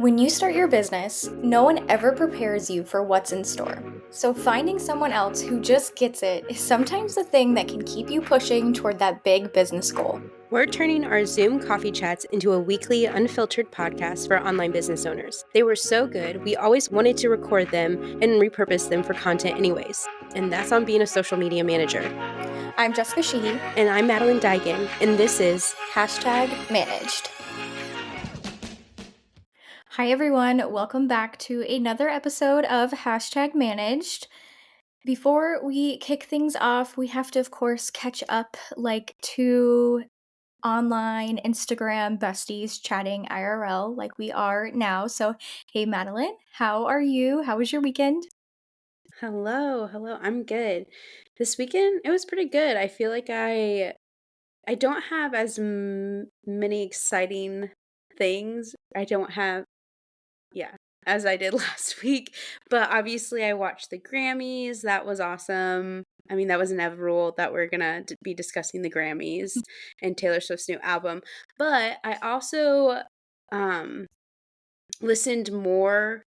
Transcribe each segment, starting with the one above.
When you start your business, no one ever prepares you for what's in store. So, finding someone else who just gets it is sometimes the thing that can keep you pushing toward that big business goal. We're turning our Zoom coffee chats into a weekly, unfiltered podcast for online business owners. They were so good, we always wanted to record them and repurpose them for content, anyways. And that's on being a social media manager. I'm Jessica Sheehy. And I'm Madeleine Digan, and this is #managed. Hi, everyone. Welcome back to another episode of #managed. Before we kick things off, we have to, of course, catch up like two online Instagram besties chatting IRL like we are now. So, hey, Madeleine, how are you? How was your weekend? Hello. I'm good. This weekend, it was pretty good. I feel like I don't have as many exciting things. I don't have Yeah, as I did last week, but obviously I watched the Grammys, that was awesome. I mean, that was inevitable that we're gonna be discussing the Grammys and Taylor Swift's new album, but I also, um, listened more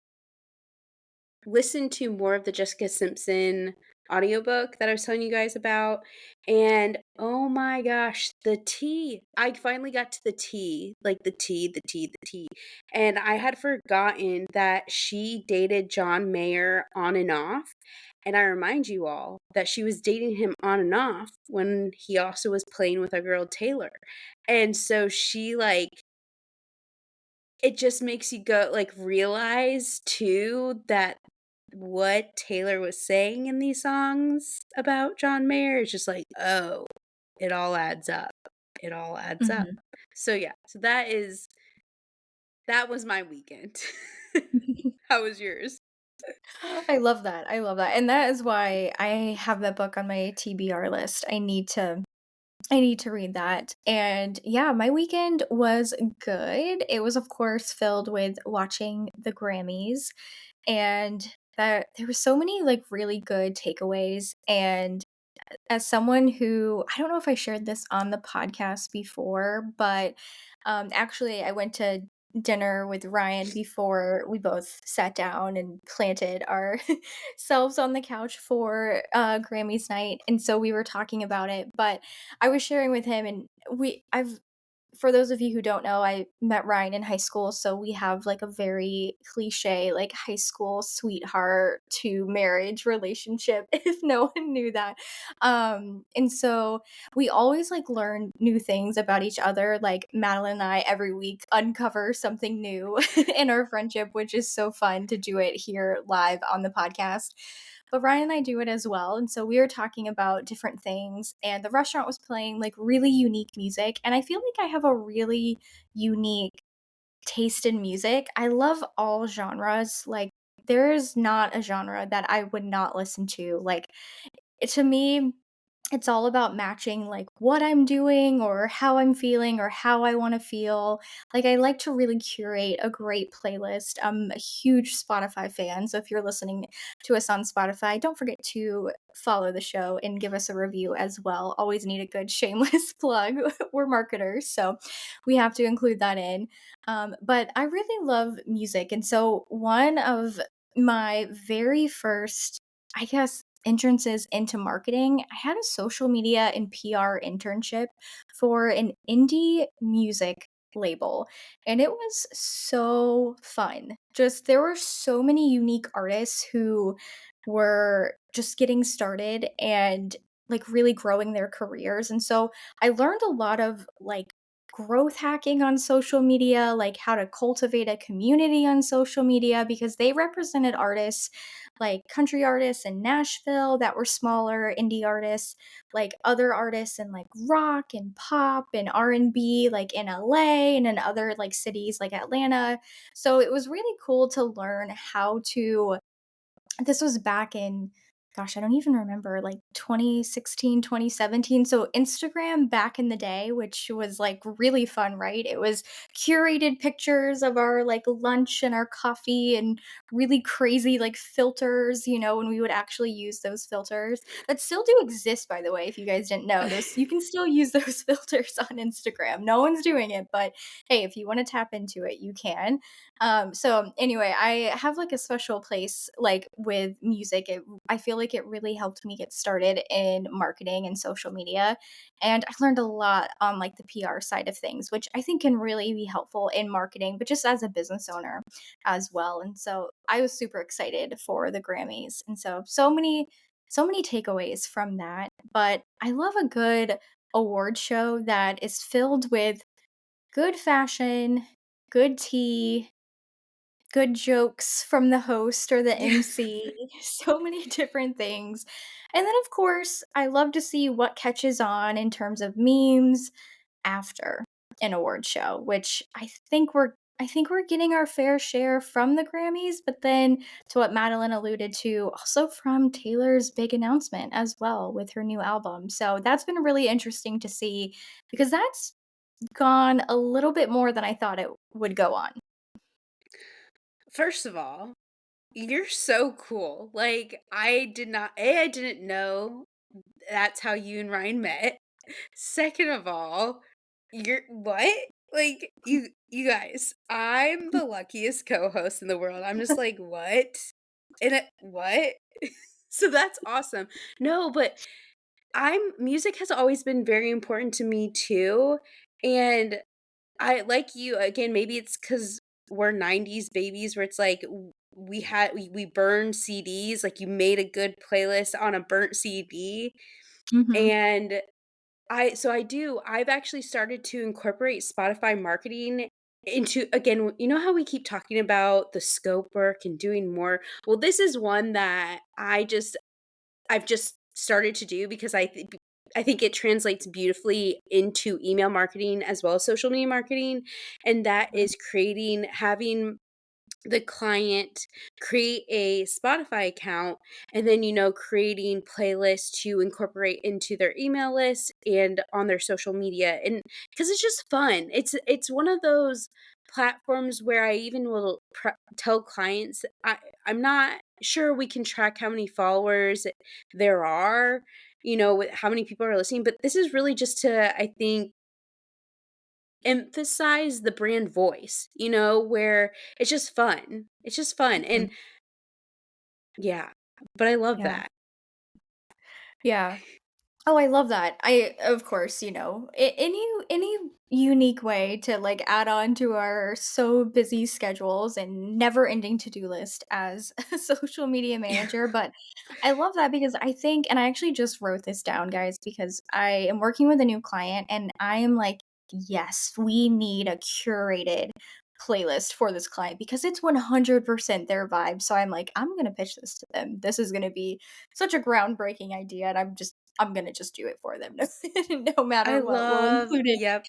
listened to more of the Jessica Simpson audiobook that I was telling you guys about, and oh my gosh, the tea. I finally got to the tea, like the tea. And I had forgotten that she dated John Mayer on and off. And I remind you all that she was dating him on and off when he also was playing with our girl Taylor. And so it just makes you go realize too that what Taylor was saying in these songs about John Mayer is just like, oh, it all adds up. It all adds up. Mhm. So yeah, that was my weekend. How was yours? I love that. I love that. And that is why I have that book on my TBR list. I need to read that. And yeah, my weekend was good. It was of course filled with watching the Grammys, and that there were so many like really good takeaways. And as someone who, I don't know if I shared this on the podcast before, but actually I went to dinner with Ryan before we both sat down and planted our selves on the couch for Grammys night, and so we were talking about it. But I was sharing with him, and I've for those of you who don't know, I met Ryan in high school, so we have like a very cliche, like high school sweetheart to marriage relationship, if no one knew that. And so we always like learn new things about each other. Like Madeline and I every week uncover something new in our friendship, which is so fun to do it here live on the podcast. But Ryan and I do it as well. And so we were talking about different things, and the restaurant was playing like really unique music. And I feel like I have a really unique taste in music. I love all genres. Like, there is not a genre that I would not listen to. Like, to me, it's all about matching like what I'm doing or how I'm feeling or how I want to feel. Like, I like to really curate a great playlist. I'm a huge Spotify fan, so if you're listening to us on Spotify, don't forget to follow the show and give us a review as well. Always need a good shameless plug. We're marketers, so we have to include that in. But I really love music, and so one of my very first, I guess, entrances into marketing, I had a social media and PR internship for an indie music label, and it was so fun. Just there were so many unique artists who were just getting started and like really growing their careers. And so I learned a lot of like growth hacking on social media, like how to cultivate a community on social media, because they represented artists like country artists in Nashville that were smaller indie artists, like other artists in like rock and pop and R&B like in LA and in other like cities like Atlanta. So it was really cool to learn how to, this was back in gosh, I don't even remember, like 2016, 2017. So Instagram back in the day, which was like really fun, right? It was curated pictures of our like lunch and our coffee and really crazy like filters, when we would actually use those filters that still do exist, by the way, if you guys didn't know. Those you can still use those filters on Instagram. No one's doing it, but hey, if you want to tap into it, you can. So anyway, I have like a special place like with music. I feel like it really helped me get started in marketing and social media. And I learned a lot on like the PR side of things, which I think can really be helpful in marketing, but just as a business owner as well. And so I was super excited for the Grammys. And so many takeaways from that. But I love a good award show that is filled with good fashion, good tea, good jokes from the host or the Yeah. MC, so many different things. And then, of course, I love to see what catches on in terms of memes after an award show, which I think we're getting our fair share from the Grammys, but then to what Madeline alluded to, also from Taylor's big announcement as well with her new album. So that's been really interesting to see because that's gone a little bit more than I thought it would go on. First of all, you're so cool. Like, I didn't know that's how you and Ryan met. Second of all, you're what? Like, you guys, I'm the luckiest co-host in the world. I'm just like, "What?" And what? So that's awesome. No, but I'm music has always been very important to me too, and I like you, again, maybe it's because 'cause we're '90s babies where it's like we burned CDs, like, you made a good playlist on a burnt CD, Mhm. and I've actually started to incorporate Spotify marketing into again, you know how we keep talking about the scope work and doing more? Well, this is one that I've just started to do because I think it translates beautifully into email marketing as well as social media marketing, and that is having the client create a Spotify account and then, creating playlists to incorporate into their email list and on their social media. And because it's just fun. It's one of those platforms where I even will tell clients I'm not sure we can track how many followers there are, with how many people are listening, but this is really just to, I think, emphasize the brand voice, where it's just fun. It's just fun, Mhm. and yeah, but I love Yeah. that. Yeah. Oh, I love that. I of course, any unique way to like add on to our so busy schedules and never-ending to-do list as a social media manager, but I love that because I think and I actually just wrote this down, guys, because I am working with a new client and I am like, yes, we need a curated playlist for this client because it's 100% their vibe. So I'm like, I'm going to pitch this to them. This is going to be such a groundbreaking idea and I'm gonna just do it for them no I matter what, we'll love yep.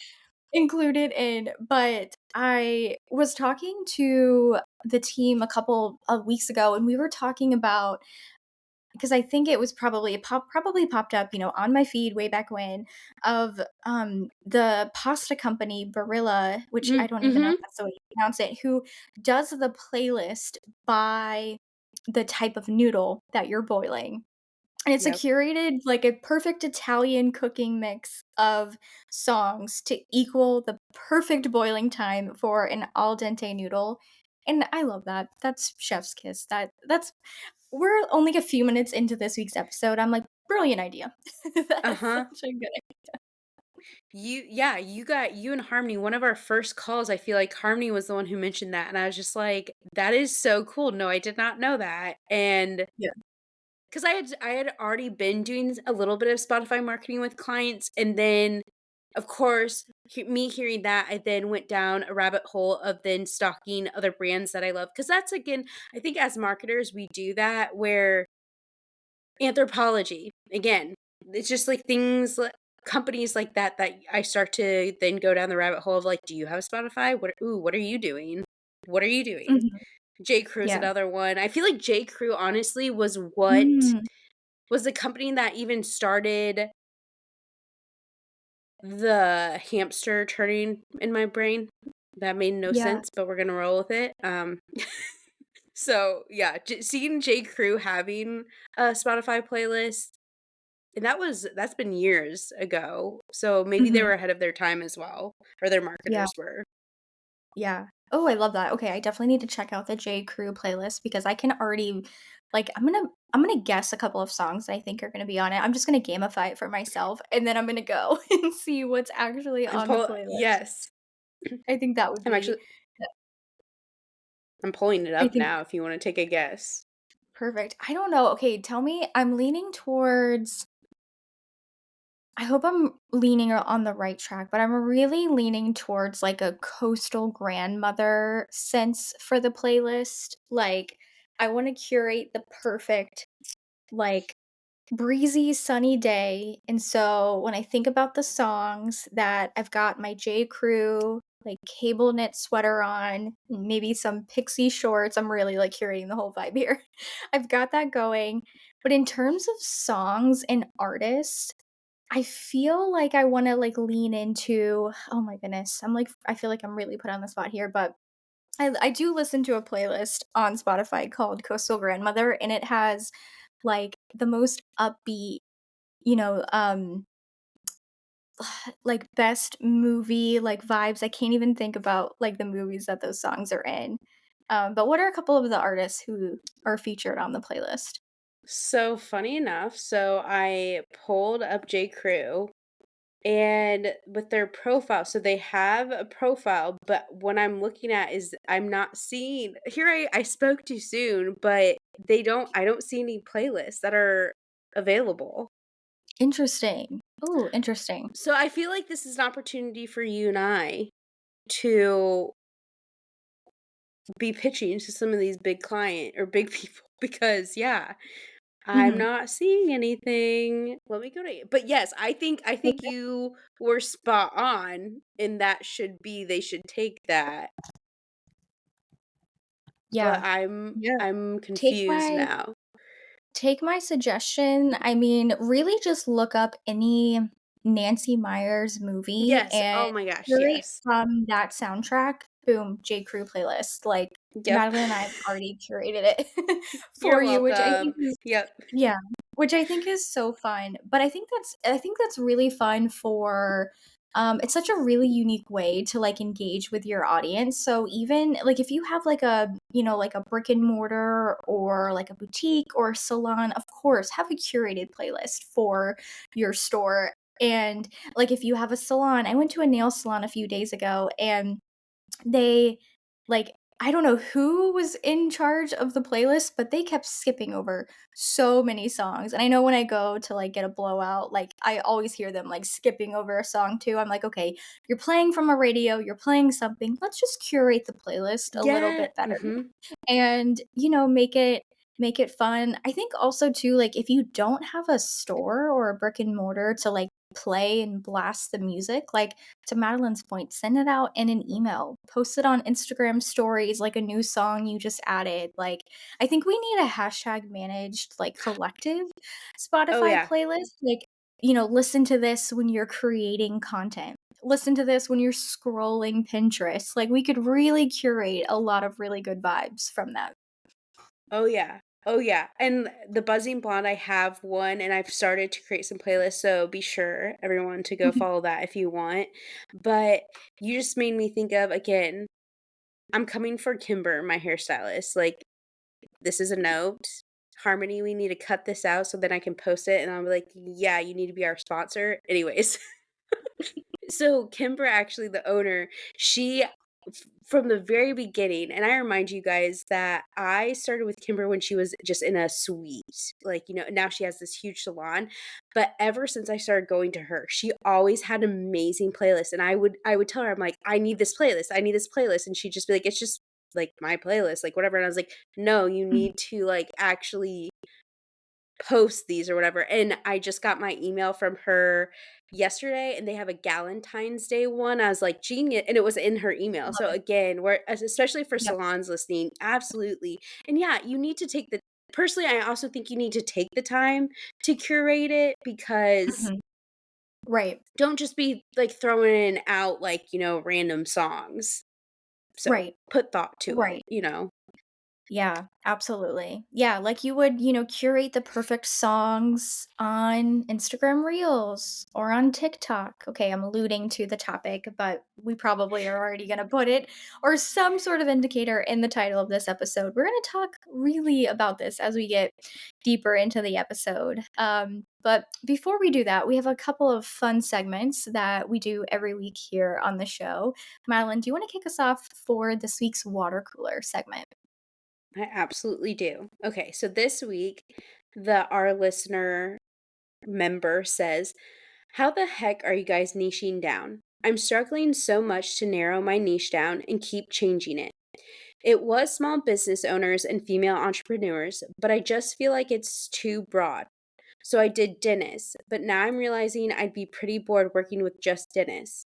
include it in, but I was talking to the team a couple of weeks ago, and we were talking about because I think it was probably popped up, on my feed way back when of, the pasta company Barilla, which I don't even know if Mhm. that's the way you pronounce it, who does the playlist by the type of noodle that you're boiling. And it's a Yep. curated, like a perfect Italian cooking mix of songs to equal the perfect boiling time for an al dente noodle, and I love that. That's chef's kiss. That's we're only a few minutes into this week's episode. I'm like, "Brilliant idea." That is Uh-huh. such a good You and Harmony, one of our first calls, I feel like Harmony was the one who mentioned that, and I was just like, "That is so cool. No, I did not know that." And idea. 'cause I had already been doing a little bit of Spotify marketing with clients, and then, of course, me hearing that, I then went down a rabbit hole of then stalking other brands that I love. Because that's, again, I think as marketers, we do that where Anthropologie, again, it's just, like, companies like that that I start to then go down the rabbit hole of, like, "Do you have Spotify? What are you doing? What are you doing?" Mhm. J. Crew's Yeah. another one. I feel like J. Crew honestly was what Mm. was the company that even started the hamster turning in my brain. That made no Yeah. sense, but we're gonna roll with it. So yeah, seeing J. Crew having a Spotify playlist, and that's been years ago. So maybe they Mhm. were ahead of their time as well, or their Yeah. marketers were. Yeah. Oh, I love that. Okay, I definitely need to check out the J. Crew playlist because I can already like I'm gonna guess a couple of songs that I think are gonna be on it. I'm just gonna gamify it for myself and then I'm gonna go and see what's actually on the playlist. Yes, I think that would I'm be actually I'm pulling it I up think now. If you want to take a guess. perfect. I don't know. Okay, tell me. I'm leaning towards I hope I'm leaning on the right track, but I'm really leaning towards like a coastal grandmother sense for the playlist. Like, I want to curate the perfect, like, breezy, sunny day. And so when I think about the songs that I've got my J. Crew, like cable knit sweater on, maybe some pixie shorts. I'm really like curating the whole vibe here. I've got that going. But in terms of songs and artists, I feel like I wanna, like, lean into oh my goodness, I feel like I'm really put on the spot here, but I do listen to a playlist on Spotify called Coastal Grandmother, and it has, like, the most upbeat, you know, like, best movie, like, vibes. I can't even think about, like, the movies that those songs are in. But what are a couple of the artists who are featured on the playlist? So funny enough, so I pulled up J. Crew and with their profile, so they have a profile, but what I'm looking at is I'm not seeing here I spoke too soon, but I don't see any playlists that are available. Interesting. Oh, interesting. So I feel like this is an opportunity for you and I to be pitching to some of these big client or big people because yeah, I'm Mhm. not seeing anything. Let me go to but yes, I think Okay. you were spot on, and that should be they should take that, but Yeah. Yeah. I'm Take confused my now. take my suggestion. I mean, really just look up any Nancy Meyers movie Yes, and oh my gosh, curate yes. from that soundtrack. Boom, J. Crew playlist. Like, Yep. Madeline and I have already curated it You're for you, which I think welcome. is Yep. yeah, which I think is so fun, but I think that's really fun for it's such a really unique way to, like, engage with your audience, so even like, if you have, like, a, you know, like, a brick and mortar or, like, a boutique or salon, of course, have a curated playlist for your store, and, like, if you have a salon I went to a nail salon a few days ago, and they like, I don't know who was in charge of the playlist, but they kept skipping over so many songs, and I know when I go to, like, get a blowout, like, I always hear them, like, skipping over a song too. I'm like, "Okay, you're playing from a radio, you're playing something, let's just curate the playlist a little Yeah, bit better." mhm. And, you know, make it fun. I think also too, like, if you don't have a store or a brick and mortar to, like, play and blast the music, like, to Madeline's point, send it out in an email, post it on Instagram stories, like a new song you just added. Like, I think we need a hashtag managed, like, collective Oh, Spotify yeah. playlist. Like, you know, listen to this when you're creating content. Listen to this when you're scrolling Pinterest. Like, we could really curate a lot of really good vibes from that. Oh, yeah. Oh, yeah, and the Buzzing Blonde, I have one, and I've started to create some playlists, so be sure, everyone, to go follow that if you want, but you just made me think of, again, I'm coming for Kimber, my hairstylist, like, this is a note. Harmony, we need to cut this out so then I can post it, and I'm like, "Yeah, you need to be our sponsor." Anyways, so Kimber, actually, the owner, she from the very beginning, and I remind you guys that I started with Kimber when she was just in a suite, like, you know, now she has this huge salon, but ever since I started going to her, she always had amazing playlists, and I would tell her, I'm like, "I need this playlist, I need this playlist," and she'd just be like, "It's just, like, my playlist, like, whatever," and I was like, "No, you Mhm. need to, like, actually post these or whatever," and I just got my email from her yesterday, and they have a Galentine's Day one. I was like, "Genius," and it was in her email. Love So it. again, we're especially for Yep. salons listening, absolutely. And yeah, you need to take the personally, I also think you need to take the time to curate it because Mhm. Right. don't just be, like, throwing out, like, random songs. So, Right. put thought to it, Right. you know? Yeah, absolutely. Yeah, like you would, curate the perfect songs on Instagram Reels or on TikTok. Okay, I'm alluding to the topic, but we probably are already going to put it or some sort of indicator in the title of this episode. We're going to talk really about this as we get deeper into the episode. But before we do that, we have a couple of fun segments that we do every week here on the show. Madeline, do you want to kick us off for this week's water cooler segment? I absolutely do. Okay, so this week, our listener member says, "How the heck are you guys niching down? I'm struggling so much to narrow my niche down and keep changing it. It was small business owners and female entrepreneurs, but I just feel like it's too broad. So I did dentists, but now I'm realizing I'd be pretty bored working with just dentists.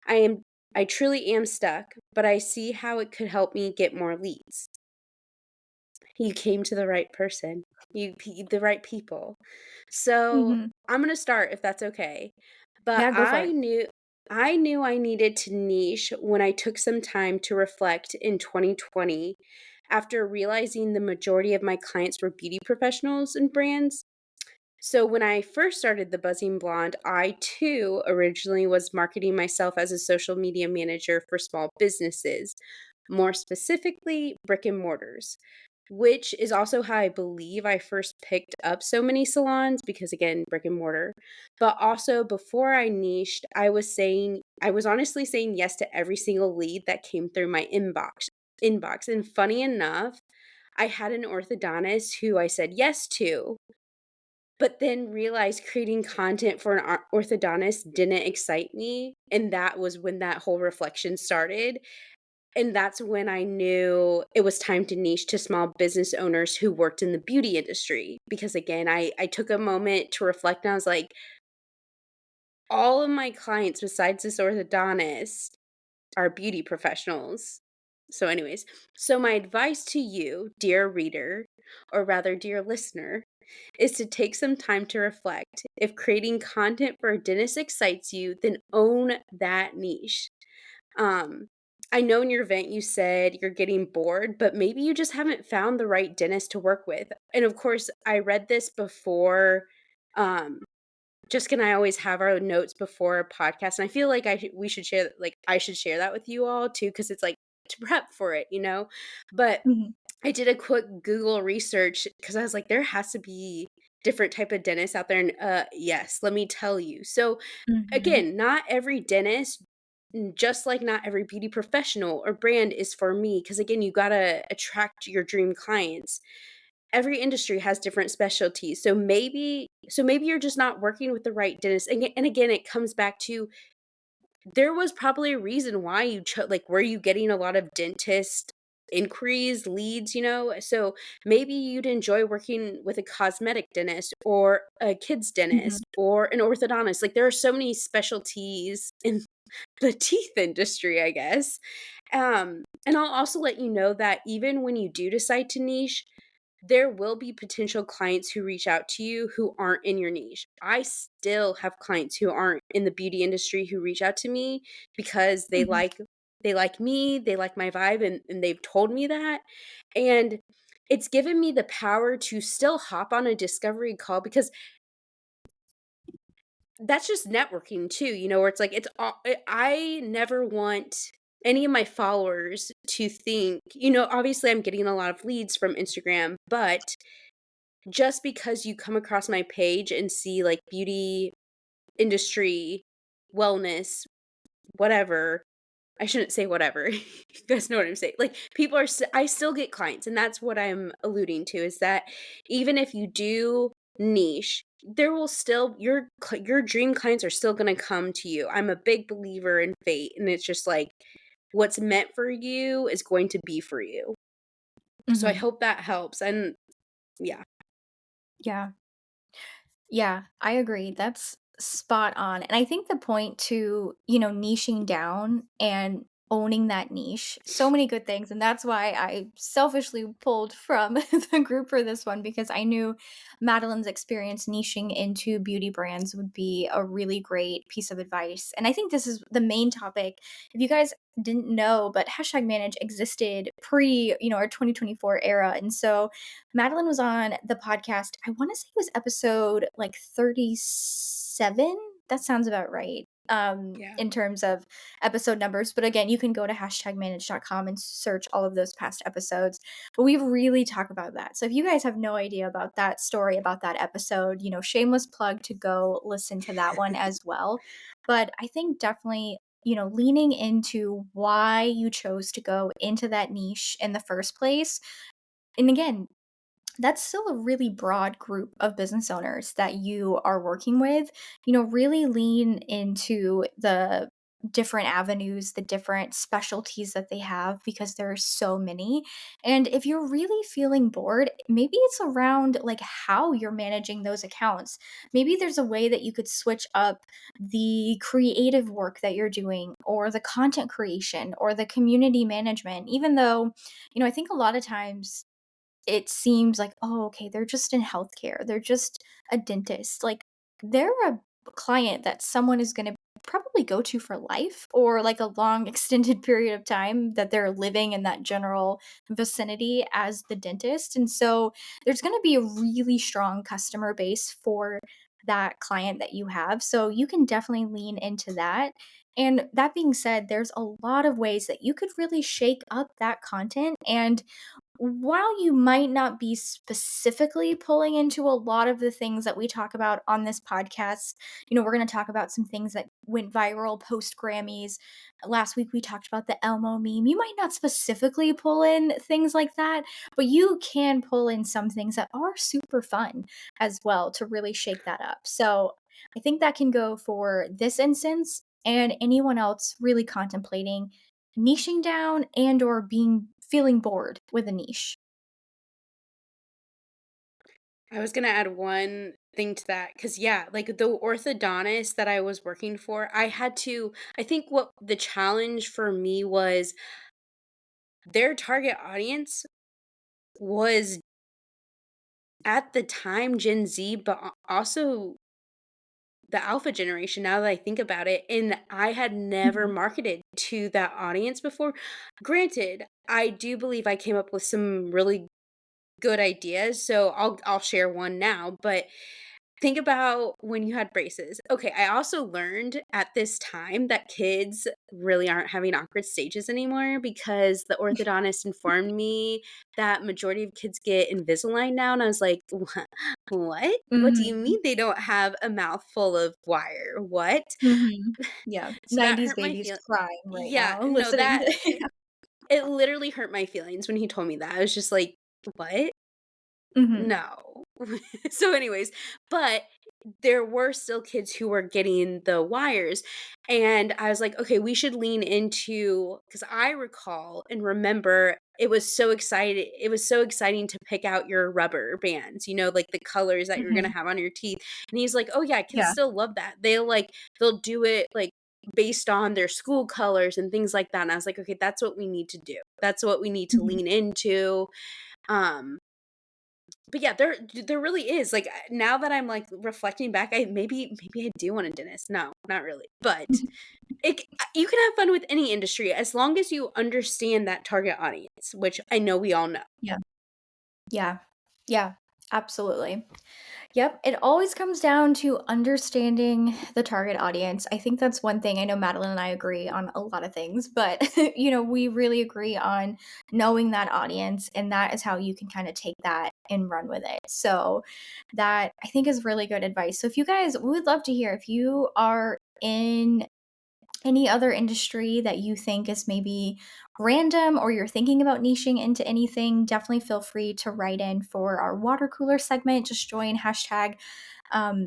I am I truly am stuck, but I see how it could help me get more leads." You came to the right person. The right people. So, Mhm. I'm gonna start if that's okay. But Yeah, go for it. I knew I needed to niche when I took some time to reflect in 2020 after realizing the majority of my clients were beauty professionals and brands. So when I first started The Buzzing Blonde, I too originally was marketing myself as a social media manager for small businesses, more specifically brick and mortars, which is also how I believe I first picked up so many salons because again, brick and mortar. But also before I niched, I was honestly saying yes to every single lead that came through my inbox. And funny enough, I had an orthodontist who I said yes to, but then realized creating content for an orthodontist didn't excite me, and that was when that whole reflection started, and that's when I knew it was time to niche to small business owners who worked in the beauty industry, because again, I took a moment to reflect and I was like, all of my clients besides this orthodontist are beauty professionals. So anyways, so my advice to you, dear reader, or rather dear listener, is to take some time to reflect. If creating content for a dentist excites you, then own that niche. Um, I know in your event you said you're getting bored, but maybe you just haven't found the right dentist to work with. And of course, I read this before. Um, Jessica and I always have our notes before a podcast, and I feel like we should share, like I should share that with you all too, because it's like to prep for it, you know. But Mhm. I did a quick Google research because I was like, there has to be different type of dentists out there, and yes, let me tell you. So Mhm. again, not every dentist, just like not every beauty professional or brand is for me. Because again, you gotta attract your dream clients. Every industry has different specialties. So maybe you're just not working with the right dentist. And again, it comes back to there was probably a reason why you chose, like, were you getting a lot of dentist inquiries, leads, you know? So maybe you'd enjoy working with a cosmetic dentist or a kids Mhm. dentist or an orthodontist. Like, there are so many specialties in the teeth industry, I guess. And I'll also let you know that even when you do decide to niche, there will be potential clients who reach out to you who aren't in your niche. I still have clients who aren't in the beauty industry who reach out to me because Mhm. they like me, they like my vibe, and they've told me that. And it's given me the power to still hop on a discovery call because that's just networking too, where it's like I never want any of my followers to think, obviously I'm getting a lot of leads from Instagram, but just because you come across my page and see like beauty industry, wellness, whatever, I shouldn't say whatever. You guys know what I'm saying. Like I still get clients, and that's what I'm alluding to is that even if you do niche, there will still your dream clients are still going to come to you. I'm a big believer in fate, and it's just like what's meant for you is going to be for you. So I Mhm. hope that helps. And yeah. Yeah. Yeah, I agree. That's spot on. And I think the point to, niching down and owning that niche. So many good things, and that's why I selfishly pulled from the group for this one because I knew Madeline's experience niching into beauty brands would be a really great piece of advice. And I think this is the main topic. If you guys didn't know, but hashtag manage existed pre, our 2024 era. And so Madeline was on the podcast. I want to say it was episode like 37. That sounds about right. Yeah. In terms of episode numbers. But again, you can go to hashtagmanage.com and search all of those past episodes. But we've really talked about that. So if you guys have no idea about that story, about that episode, shameless plug to go listen to that one as well. But I think definitely, leaning into why you chose to go into that niche in the first place. And again, that's still a really broad group of business owners that you are working with. Really lean into the different avenues, the different specialties that they have because there are so many. And if you're really feeling bored, maybe it's around like how you're managing those accounts. Maybe there's a way that you could switch up the creative work that you're doing or the content creation or the community management, even though, I think a lot of times it seems like, "Oh, okay, they're just in healthcare. They're just a dentist." Like, they're a client that someone is gonna probably go to for life or, like, a long extended period of time that they're living in that general vicinity as the dentist, and so there's gonna be a really strong customer base for that client that you have, so you can definitely lean into that, and that being said, there's a lot of ways that you could really shake up that content and while you might not be specifically pulling into a lot of the things that we talk about on this podcast, we're going to talk about some things that went viral post Grammys. Last week we talked about the Elmo meme. You might not specifically pull in things like that, but you can pull in some things that are super fun as well to really shake that up. So I think that can go for this instance and anyone else really contemplating niching down and or being feeling bored with a niche. I was gonna add one thing to that because, yeah, like the orthodontist that I was working for, I think what the challenge for me was their target audience was at the time Gen Z, but also the alpha generation now that I think about it. And I had never Mhm. marketed to that audience before. Granted, I do believe I came up with some really good ideas, so I'll share one now, but think about when you had braces. Okay, I also learned at this time that kids really aren't having awkward stages anymore because the orthodontist informed me that majority of kids get Invisalign now, and I was like, What? What do you Mhm. mean they don't have a mouth full of wire? What?" Mhm. Yeah, So that 90s hurt my babies feel crying right Yeah, now no, listening that to it literally hurt my feelings when he told me that. I was just like, "What? Mhm. No." So anyways, but there were still kids who were getting the wires, and I was like, "Okay, we should lean into," because I recall and remember it was so exciting to pick out your rubber bands, like the colors that you're gonna Mhm. have on your teeth, and he's like, "Oh, yeah, kids Yeah. still love that. They'll do it, like, based on their school colors and things like that," and I was like, "Okay, that's what we need to do. That's what we need to Mhm. lean into." Um but yeah, there really is, like, now that I'm, like, reflecting back, maybe I do want a dentist. No, not really, but you can have fun with any industry as long as you understand that target audience, which I know we all know. Yeah. Yeah. Yeah. Absolutely. Yep, it always comes down to understanding the target audience. I think that's one thing. I know Madeline and I agree on a lot of things, but we really agree on knowing that audience and that is how you can kind of take that and run with it. So that I think is really good advice. So if you guys we would love to hear if you are in any other industry that you think is maybe random or you're thinking about niching into anything, definitely feel free to write in for our water cooler segment. Just join hashtag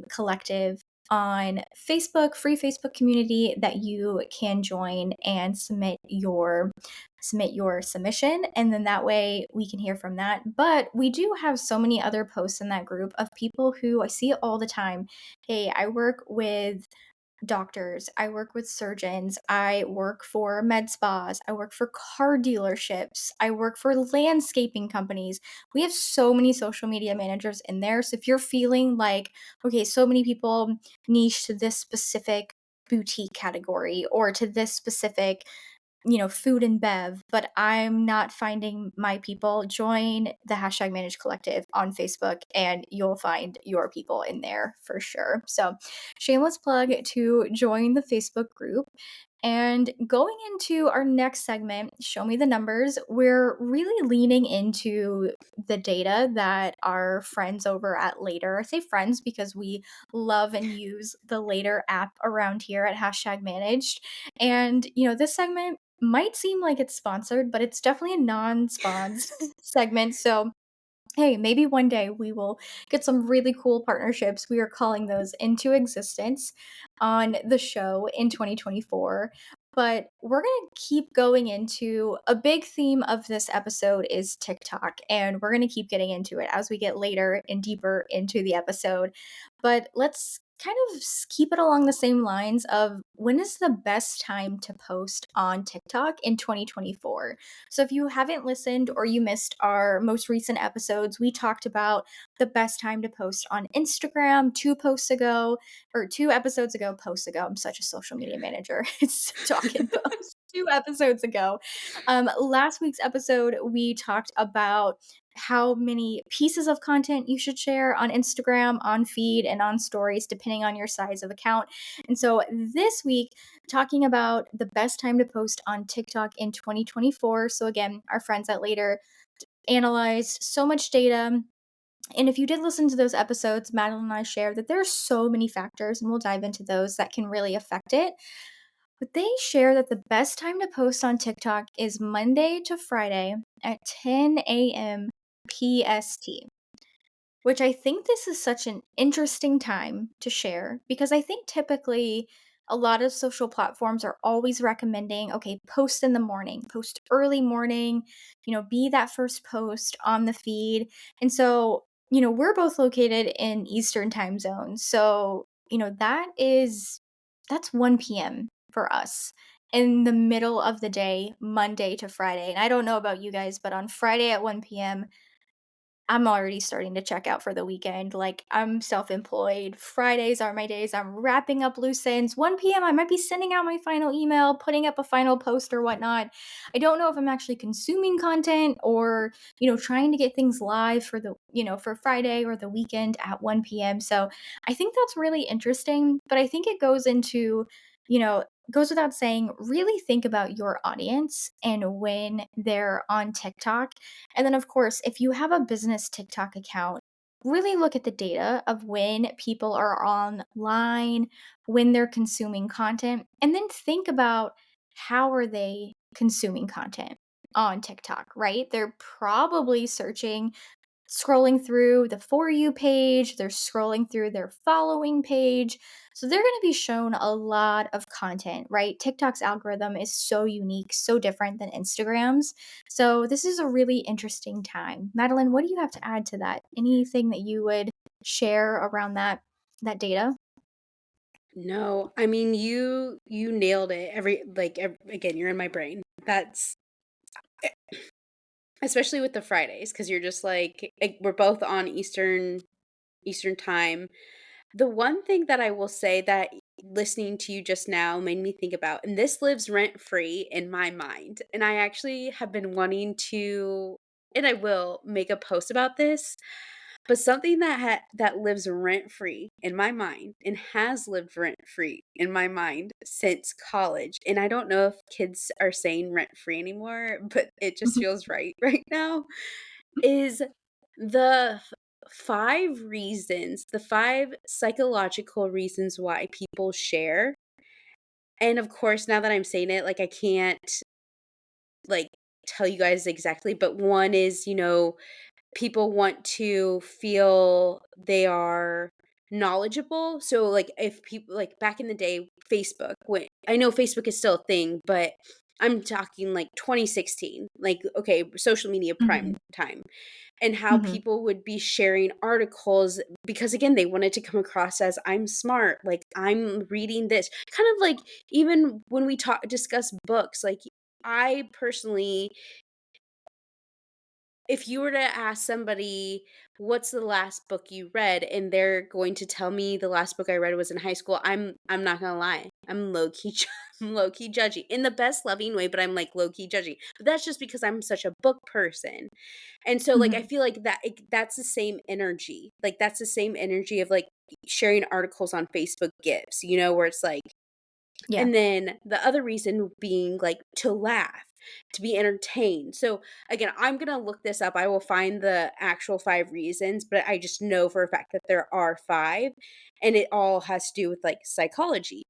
collective on Facebook, free Facebook community that you can join and submit your submission and then that way we can hear from that. But we do have so many other posts in that group of people who I see it all the time. Hey, I work with doctors, I work with surgeons, I work for med spas, I work for car dealerships, I work for landscaping companies. We have so many social media managers in there. So if you're feeling like, okay, so many people niche to this specific boutique category or to this specific, food and bev, but I'm not finding my people, join the hashtag Manage Collective on Facebook and you'll find your people in there for sure. So, shameless plug to join the Facebook group. And going into our next segment, Show Me the Numbers, we're really leaning into the data that our friends over at Later, I say friends because we love and use the Later app around here at hashtag Managed. And, this segment might seem like it's sponsored, but it's definitely a non-spons segment. So hey, maybe one day we will get some really cool partnerships. We are calling those into existence on the show in 2024. But we're going to keep going into a big theme of this episode is TikTok, and we're going to keep getting into it as we get later and deeper into the episode. But let's kind of keep it along the same lines of when is the best time to post on TikTok in 2024? So if you haven't listened or you missed our most recent episodes, we talked about the best time to post on Instagram 2 posts ago, or 2 episodes ago, posts ago. I'm such a social media manager. It's talking posts. 2 episodes ago. Last week's episode, we talked about how many pieces of content you should share on Instagram, on feed, and on stories, depending on your size of account. And so this week, talking about the best time to post on TikTok in 2024. So, again, our friends at Later analyzed so much data. And if you did listen to those episodes, Madeline and I shared that there are so many factors, and we'll dive into those that can really affect it. But they share that the best time to post on TikTok is Monday to Friday at 10 a.m. PST, which I think this is such an interesting time to share because I think typically a lot of social platforms are always recommending, okay, post in the morning, post early morning, be that first post on the feed. And so, we're both located in Eastern time zone. So, that's 1 p.m. for us in the middle of the day, Monday to Friday. And I don't know about you guys, but on Friday at 1 p.m., I'm already starting to check out for the weekend. Like, I'm self-employed. Fridays are my days. I'm wrapping up loose ends. 1 p.m., I might be sending out my final email, putting up a final post or whatnot. I don't know if I'm actually consuming content or, trying to get things live for for Friday or the weekend at 1 p.m. So I think that's really interesting. But I think it goes without saying, really think about your audience and when they're on TikTok. And then, of course, if you have a business TikTok account, really look at the data of when people are online, when they're consuming content, and then think about how are they consuming content on TikTok, right? They're probably scrolling through the For You page, they're scrolling through their following page. So they're going to be shown a lot of content, right? TikTok's algorithm is so unique, so different than Instagram's. So this is a really interesting time. Madeline, what do you have to add to that? Anything that you would share around that data? No, I mean, you nailed it. Again, you're in my brain. That's especially with the Fridays because you're just we're both on Eastern time. The one thing that I will say that listening to you just now made me think about, and this lives rent free in my mind, and I actually have been wanting to, and I will make a post about this, but something that lives rent free in my mind and has lived rent free in my mind since college, and I don't know if kids are saying rent free anymore, but it just feels right right now, is the 5 psychological reasons why people share. And of course, now that I'm saying it, I can't like tell you guys exactly, but one is, people want to feel they are knowledgeable. So if people back in the day, Facebook, when I know Facebook is still a thing, but I'm talking like 2016, like, okay, social media prime Mhm. time, and how Mhm. people would be sharing articles because, again, they wanted to come across as, "I'm smart, like, I'm reading this." Kind of like even when we discuss books, like, I personally, if you were to ask somebody, "What's the last book you read?" and they're going to tell me the last book I read was in high school, I'm not gonna lie. I'm low key I'm low key judgy in the best loving way, but I'm, like, low key judgy. But that's just because I'm such a book person. And so, like, I Mhm. feel like that's the same energy. Like, that's the same energy of, like, sharing articles on Facebook Gifts, where it's like, Yeah. and then the other reason being, like, to laugh, to be entertained. So, again, I'm gonna look this up. I will find the actual 5 reasons, but I just know for a fact that there are 5, and it all has to do with, like, psychology.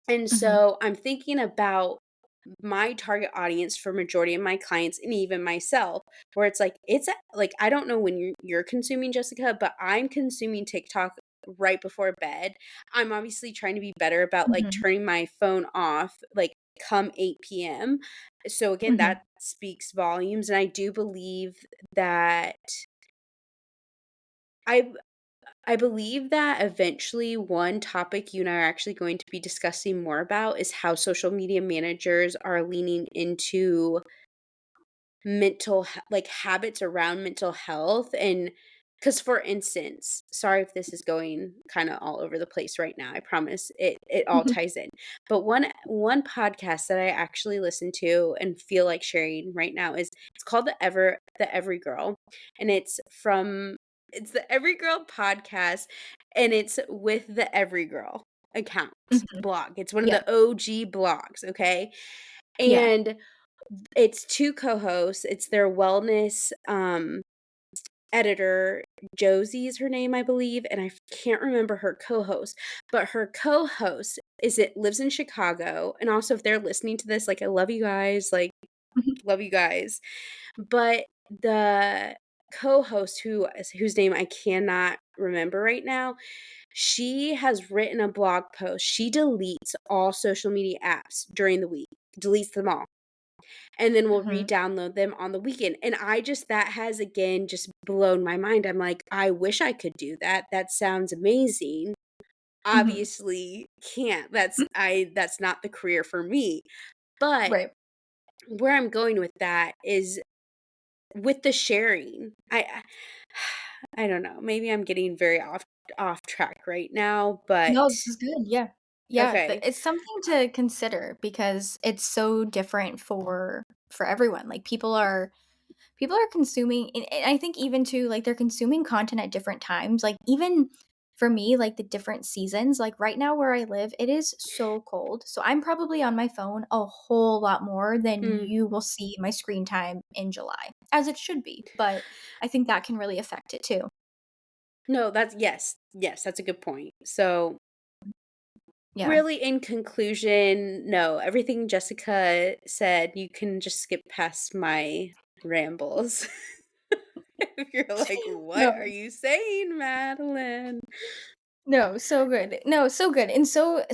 And Mhm. so I'm thinking about my target audience for majority of my clients and even myself, where it's like like, I don't know when you're consuming, Jessica, but I'm consuming TikTok right before bed. I'm obviously trying to be better about, like, Mhm. turning my phone off, like, come 8 p.m. So again, Mhm. that speaks volumes, and I do believe that I I believe that eventually one topic you and I are actually going to be discussing more about is how social media managers are leaning into like, habits around mental health. And because, for instance, sorry if this is going kind of all over the place right now, I promise it all Mhm. ties in. But one podcast that I actually listen to and feel like sharing right now is, it's called the Every Girl, and it's the Every Girl podcast, and it's with the Every Girl account Mhm. blog. It's one of Yeah. the OG blogs, okay? Yeah. And it's 2 co-hosts, it's their wellness, editor, Josie is her name, I believe, and can't remember her co-host, but her co-host lives in Chicago, and also if they're listening to this, like, I love you guys, like, Mhm. love you guys, but the co-host whose name I cannot remember right now, she has written a blog post. She deletes all social media apps during the week, deletes them all, and then we'll Mhm. re-download them on the weekend. And that has again just blown my mind. I'm like, I wish I could do that. That sounds amazing. Mhm. Obviously can't. Mm. That's not the career for me. But Right. where I'm going with that is with the sharing. I don't know. Maybe I'm getting very off track right now, but No, this is good, yeah. Yeah, okay. it's something to consider because it's so different for everyone, like, people are consuming and I think even too, like, they're consuming content at different times, like, even for me, like, the different seasons, like, right now where I live, it is so cold, so I'm probably on my phone a whole lot more than Mm, you will see my screen time in July, as it should be, but I think that can really affect it too. no, that's yes. Yes, that's a good point. So Yeah. really, in conclusion, no, everything Jessica said, you can just skip past my rambles. If you're like, "What are No. you saying, Madeline?" No, so good. No, so good, and so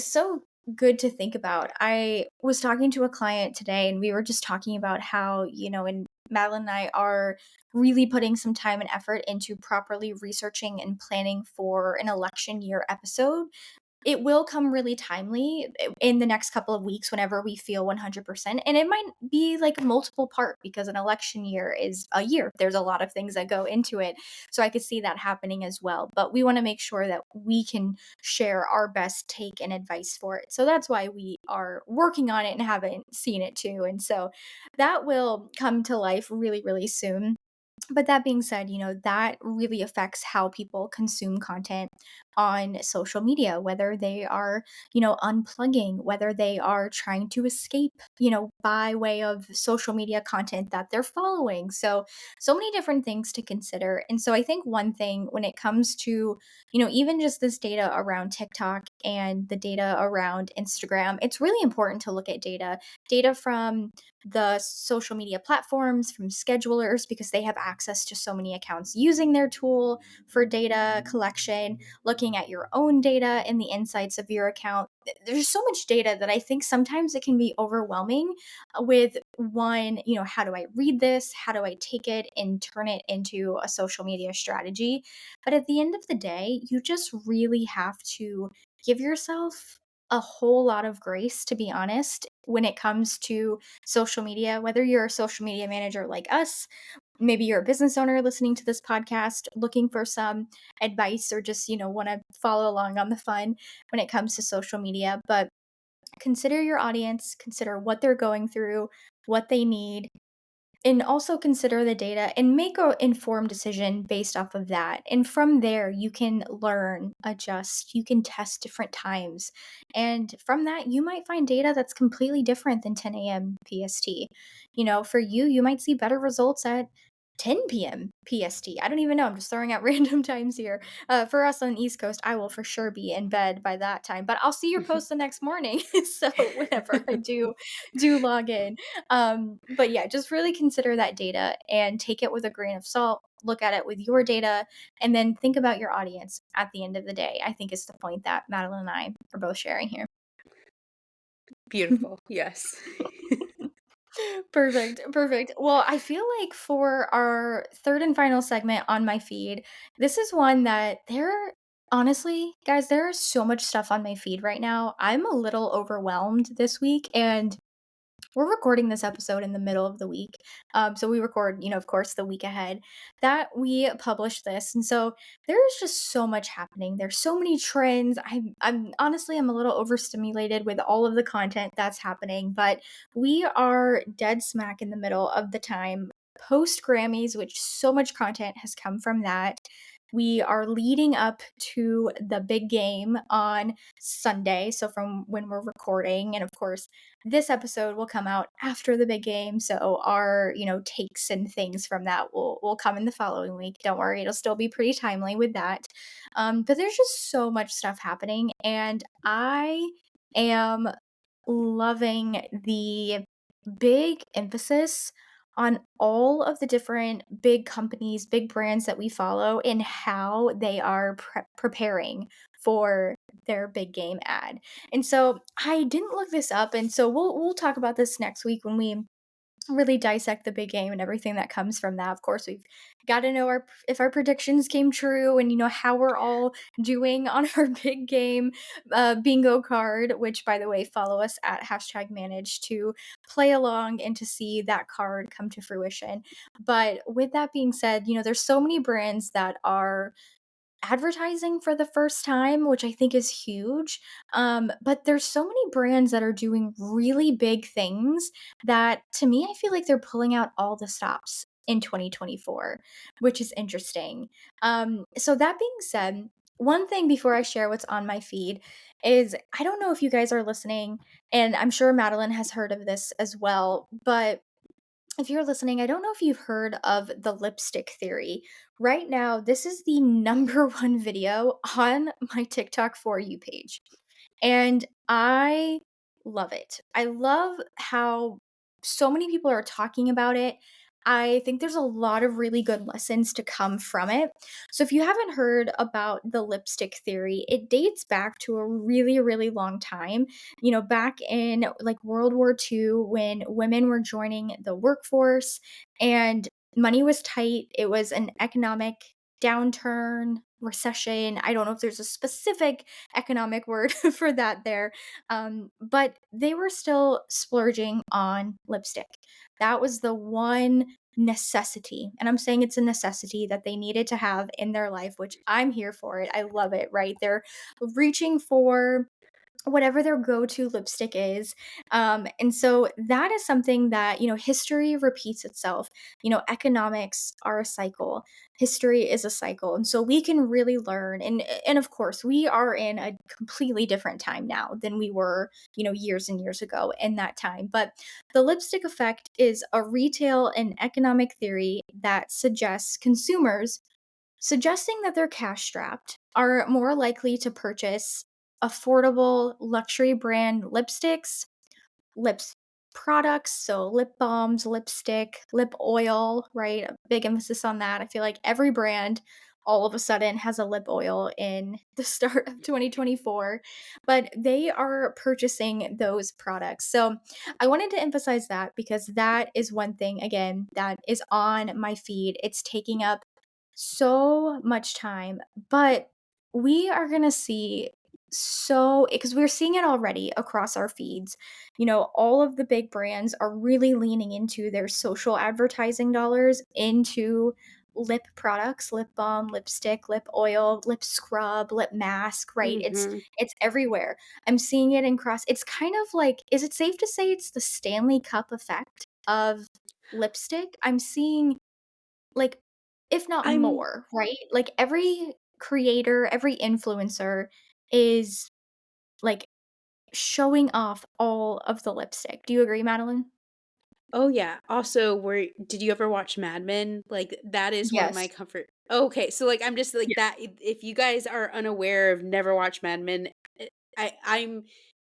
good to think about. I was talking to a client today, and we were just talking about how, and Madeline and I are really putting some time and effort into properly researching and planning for an election year episode. It will come really timely in the next couple of weeks whenever we feel 100%, and it might be, like, multiple part because an election year is a year. There's a lot of things that go into it, so I could see that happening as well, but we wanna make sure that we can share our best take and advice for it, so that's why we are working on it and haven't seen it too, and so that will come to life really, really soon. But that being said, that really affects how people consume content on social media, whether they are, unplugging, whether they are trying to escape, by way of social media content that they're following. So many different things to consider. And so I think one thing when it comes to, even just this data around TikTok and the data around Instagram, it's really important to look at data from the social media platforms, from schedulers, because they have access to so many accounts using their tool for data collection, looking looking at your own data and the insights of your account. There's so much data that I think sometimes it can be overwhelming with one, how do I read this? How do I take it and turn it into a social media strategy? But at the end of the day, you just really have to give yourself a whole lot of grace, to be honest, when it comes to social media, whether you're a social media manager like us, maybe you're a business owner listening to this podcast looking for some advice or just, want to follow along on the fun when it comes to social media. But consider your audience, consider what they're going through, what they need, and also consider the data and make a informed decision based off of that. And from there, you can learn, adjust, you can test different times. And from that, you might find data that's completely different than 10 a.m. PST. For you, you might see better results at 10 p.m. PST. I don't even know. I'm just throwing out random times here. For us on the East Coast, I will for sure be in bed by that time, but I'll see your post the next morning. So whenever I do log in, but yeah, just really consider that data and take it with a grain of salt. Look at it with your data and then think about your audience at the end of the day. I think is the point that Madeline and I are both sharing here. Beautiful, yes. Perfect. Perfect. Well, I feel like for our third and final segment on my feed, this is one that honestly, guys, there is so much stuff on my feed right now. I'm a little overwhelmed this week, and we're recording this episode in the middle of the week. So we record, of course, the week ahead that we publish this. And so there's just so much happening. There's so many trends. I'm honestly, I'm a little overstimulated with all of the content that's happening, but we are dead smack in the middle of the time post Grammys, which so much content has come from that. We are leading up to the big game on Sunday. So, from when we're recording, and of course, this episode will come out after the big game, so our, takes and things from that will come in the following week. Don't worry, it'll still be pretty timely with that. But there's just so much stuff happening, and I am loving the big emphasis on all of the different big companies, big brands that we follow and how they are preparing for their big game ad. And so I didn't look this up, and so we'll talk about this next week when we really dissect the big game and everything that comes from that. Of course, we've got to know if our predictions came true, and how we're all doing on our big game bingo card. Which, by the way, follow us at hashtag manage to play along and to see that card come to fruition. But with that being said, there's so many brands that are advertising for the first time, which I think is huge. But there's so many brands that are doing really big things that to me, I feel like they're pulling out all the stops in 2024, which is interesting. So that being said, one thing before I share what's on my feed is I don't know if you guys are listening, and I'm sure Madeline has heard of this as well, but if you're listening, I don't know if you've heard of the lipstick theory. Right now, this is the number one video on my TikTok For You page. And I love it. I love how so many people are talking about it. I think there's a lot of really good lessons to come from it. So, if you haven't heard about the lipstick theory, it dates back to a really, really long time. Back in like World War II, when women were joining the workforce and money was tight, it was an economic downturn, recession. I don't know if there's a specific economic word for that there. But they were still splurging on lipstick. That was the one necessity. And I'm saying it's a necessity that they needed to have in their life, which I'm here for it. I love it, right? They're reaching for whatever their go-to lipstick is. And so that is something that, history repeats itself. Economics are a cycle. History is a cycle. And so we can really learn. And of course, we are in a completely different time now than we were, years and years ago in that time. But the lipstick effect is a retail and economic theory that suggests consumers suggesting that they're cash strapped are more likely to purchase affordable luxury brand lipsticks, lips products, so lip balms, lipstick, lip oil, right? A big emphasis on that. I feel like every brand all of a sudden has a lip oil in the start of 2024, but they are purchasing those products. So I wanted to emphasize that because that is one thing, again, that is on my feed. It's taking up so much time, but we are going to see so because we're seeing it already across our feeds. All of the big brands are really leaning into their social advertising dollars into lip products, lip balm, lipstick, lip oil, lip scrub, lip mask, right? It's Mhm. it's everywhere. I'm seeing it in cross. It's kind of like, is it safe to say it's the Stanley Cup effect of lipstick? I'm seeing, like, if not I'm more, right? Like, every creator, every influencer is, like, showing off all of the lipstick. Do you agree, Madeline? Oh, yeah. Also, were did you ever watch Mad Men? Like, that is one of my Yes. comfort. Okay, so, like, I'm just like Yeah. that if you guys are unaware of never watched Mad Men, I'm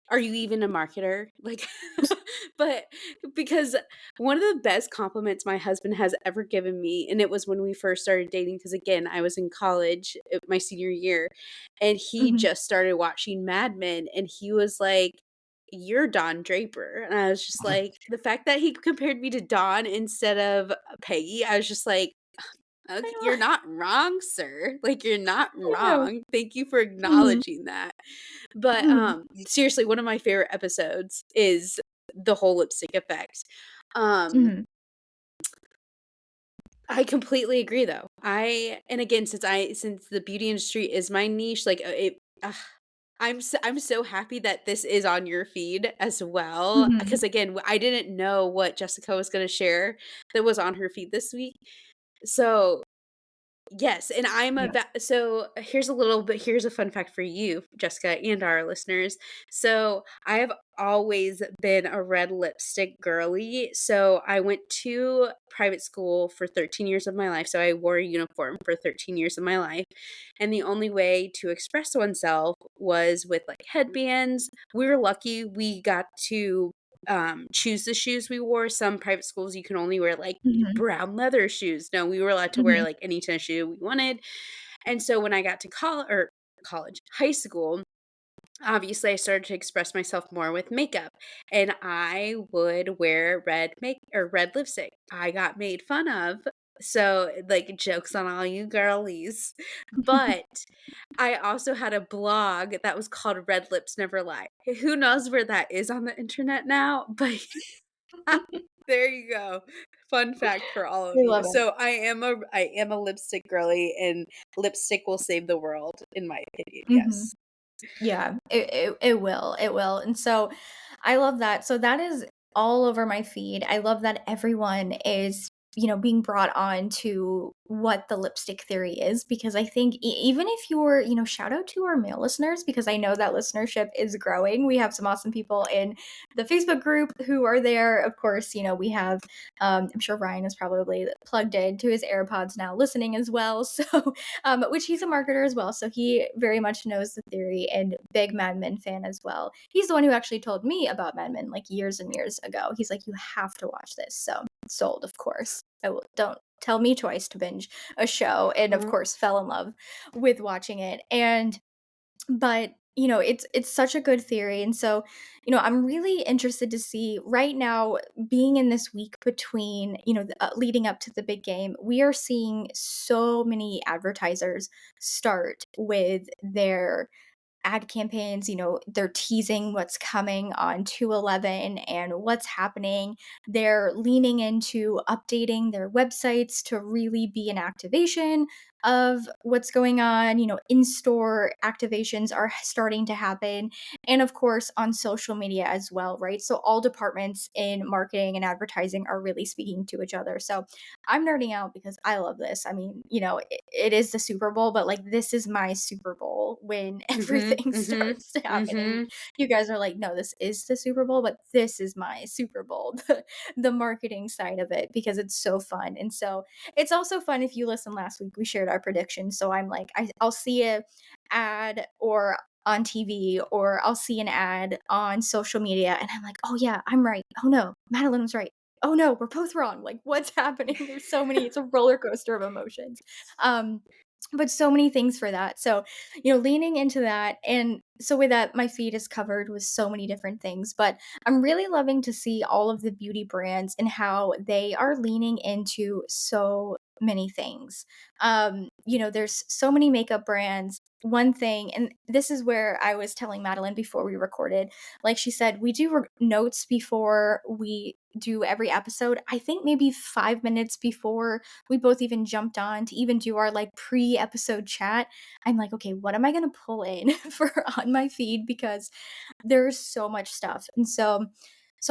are you even a marketer? Like, but because one of the best compliments my husband has ever given me, and it was when we first started dating, because again, I was in college, my senior year, and he Mhm. just started watching Mad Men, and he was like, "You're Don Draper," and I was just like, the fact that he compared me to Don instead of Peggy, I was just like, I "Okay, you're know, not wrong, sir. Like, you're not I know. wrong. Thank you for Mhm, acknowledging that." But, mhm, seriously, one of my favorite episodes is the whole lipstick effect. Um, mhm. I completely agree, though. And again, since the beauty industry is my niche, like, I'm so happy that this is on your feed as well, Mhm. because again, I didn't know what Jessica was gonna share that was on her feed this week. So yes, and Yeah. so here's a fun fact for you, Jessica, and our listeners. So, I have always been a red lipstick girly. So, I went to private school for 13 years of my life. So, I wore a uniform for 13 years of my life. And the only way to express oneself was with like headbands. We were lucky we got to choose the shoes we wore. Some private schools you can only wear like Mhm, brown leather shoes. No, we were allowed to wear mhm, like any tennis shoe we wanted. And so when I got to high school, obviously I started to express myself more with makeup, and I would wear red lipstick. I got made fun of. So, like, jokes on all you girlies. But I also had a blog that was called Red Lips Never Lie. Who knows where that is on the internet now? But there you go. Fun fact for all of I you. love it. So I am a lipstick girly, and lipstick will save the world in my opinion. Mhm. Yes. Yeah, it will, and so I love that. So that is all over my feed. I love that everyone is, being brought on to what the lipstick theory is, because I think even if you're, shout out to our male listeners, because I know that listenership is growing. We have some awesome people in the Facebook group who are there. Of course, we have, I'm sure Ryan is probably plugged in to his AirPods now listening as well. So which he's a marketer as well. So he very much knows the theory and big Mad Men fan as well. He's the one who actually told me about Mad Men like years and years ago. He's like, you have to watch this. So sold, of course. Don't tell me twice to binge a show. And of Uh-huh. course, fell in love with watching it. But it's such a good theory, and so I'm really interested to see right now, being in this week between leading up to the big game. We are seeing so many advertisers start with their ad campaigns. They're teasing what's coming on 211 and what's happening. They're leaning into updating their websites to really be an activation of what's going on. In-store activations are starting to happen. And of course, on social media as well, right? So all departments in marketing and advertising are really speaking to each other. So I'm nerding out because I love this. I mean, it is the Super Bowl, but like this is my Super Bowl when Mhm. everything Mhm. starts happening. Mhm. You guys are like, no, this is the Super Bowl, but this is my Super Bowl, the marketing side of it, because it's so fun. And so it's also fun. If you listened last week, we shared our predictions. So I'm like, I'll see a ad or on TV, or I'll see an ad on social media and I'm like, oh yeah, I'm right. Oh no, Madeline was right. Oh no, we're both wrong. Like, what's happening? There's so many, it's a roller coaster of emotions. Um, but so many things for that. So, leaning into that. And so with that, my feed is covered with so many different things, but I'm really loving to see all of the beauty brands and how they are leaning into so many things. There's so many makeup brands. One thing, and this is where I was telling Madeline before we recorded, like she said, we do notes before we do every episode. I think maybe 5 minutes before we both even jumped on to even do our like pre-episode chat. I'm like, okay, what am I going to pull in for on my feed, because there's so much stuff. And so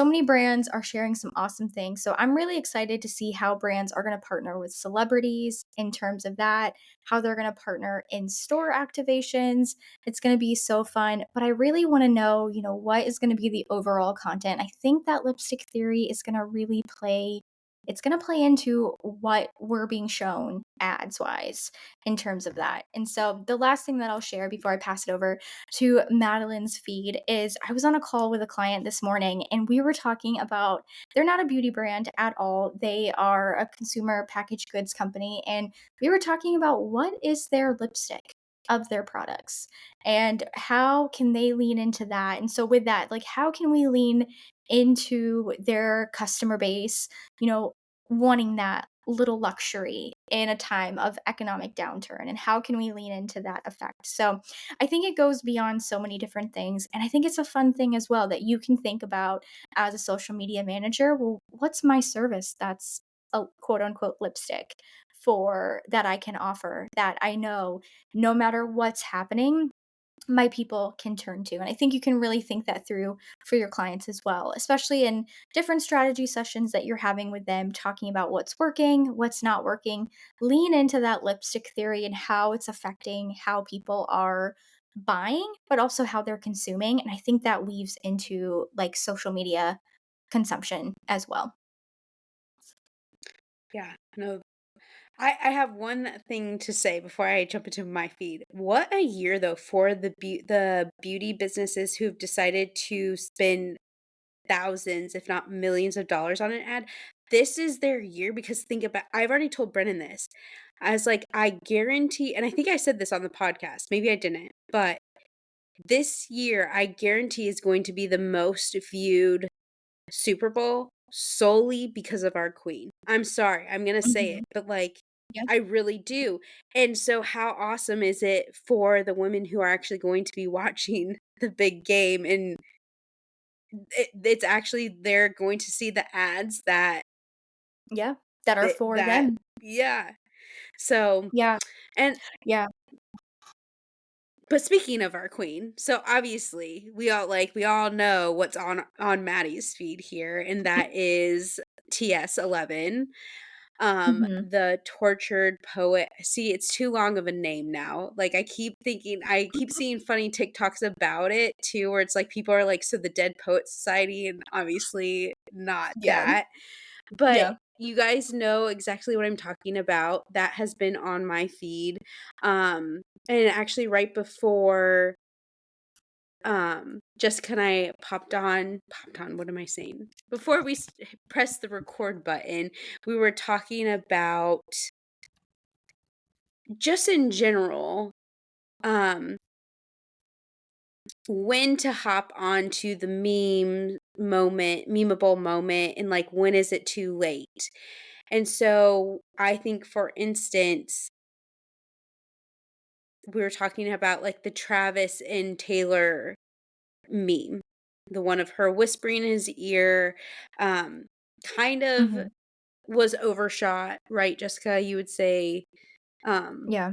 many brands are sharing some awesome things. So I'm really excited to see how brands are going to partner with celebrities in terms of that, how they're going to partner in store activations. It's going to be so fun, but I really want to know, what is going to be the overall content. I think that lipstick theory is going to really play it's going to play into what we're being shown ads wise in terms of that. And so the last thing that I'll share before I pass it over to Madeline's feed is I was on a call with a client this morning and we were talking about, they're not a beauty brand at all. They are a consumer packaged goods company. And we were talking about what is their lipstick of their products and how can they lean into that. And so with that, like how can we lean into their customer base, you know, wanting that little luxury in a time of economic downturn, and how can we lean into that effect. So I think it goes beyond so many different things. And I think it's a fun thing as well that you can think about as a social media manager. Well, what's my service that's a quote unquote lipstick for that I can offer, that I know no matter what's happening, my people can turn to. And I think you can really think that through for your clients as well, especially in different strategy sessions that you're having with them, talking about what's working, what's not working. Lean into that lipstick theory and how it's affecting how people are buying, but also how they're consuming. And I think that weaves into like social media consumption as well. Yeah, no, I have one thing to say before I jump into my feed. What a year though for the beauty businesses who've decided to spend thousands, if not millions of dollars on an ad. This is their year because think about, I've already told Brennan this. I was like, I guarantee, and I think I said this on the podcast, maybe I didn't, but this year I guarantee is going to be the most viewed Super Bowl solely because of our queen. I'm sorry, I'm gonna say it, Mhm. but, like, Yep. I really do, and so how awesome is it for the women who are actually going to be watching the big game, and it's actually they're going to see the ads Yeah. That are for that them. yeah. So Yeah. and Yeah. but speaking of our queen, so obviously we all know what's on Maddie's feed here, and that is TS11. Hmm. The tortured poet. See, it's too long of a name now. Like I keep seeing funny TikToks about it too, where it's like people are like, so the Dead Poet Society, and obviously not Yeah. that. But Yeah. you guys know exactly what I'm talking about. That has been on my feed. And actually right before Jessica and I popped on, what am I saying? Before we pressed the record button, we were talking about just in general, um, when to hop onto the memeable moment, and like when is it too late? And so I think, for instance, we were talking about like the Travis and Taylor meme, the one of her whispering in his ear, um, kind of Hmm. was overshot, right, Jessica? You would say, um, Yeah.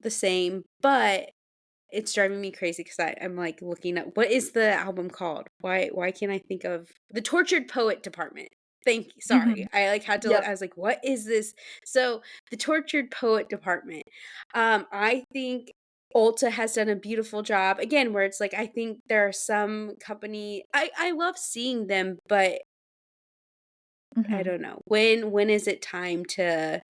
the same, but it's driving me crazy because I'm, like, looking at what is the album called? Why can't I think of The Tortured Poet Department. Thank you, sorry. Mhm. I, like, had to look, Yep. I was like, "What is this?" So, The Tortured Poet Department. I think Ulta has done a beautiful job, again, where it's like, I think there are some company I love seeing them, but I Mhm. don't know. When is it time to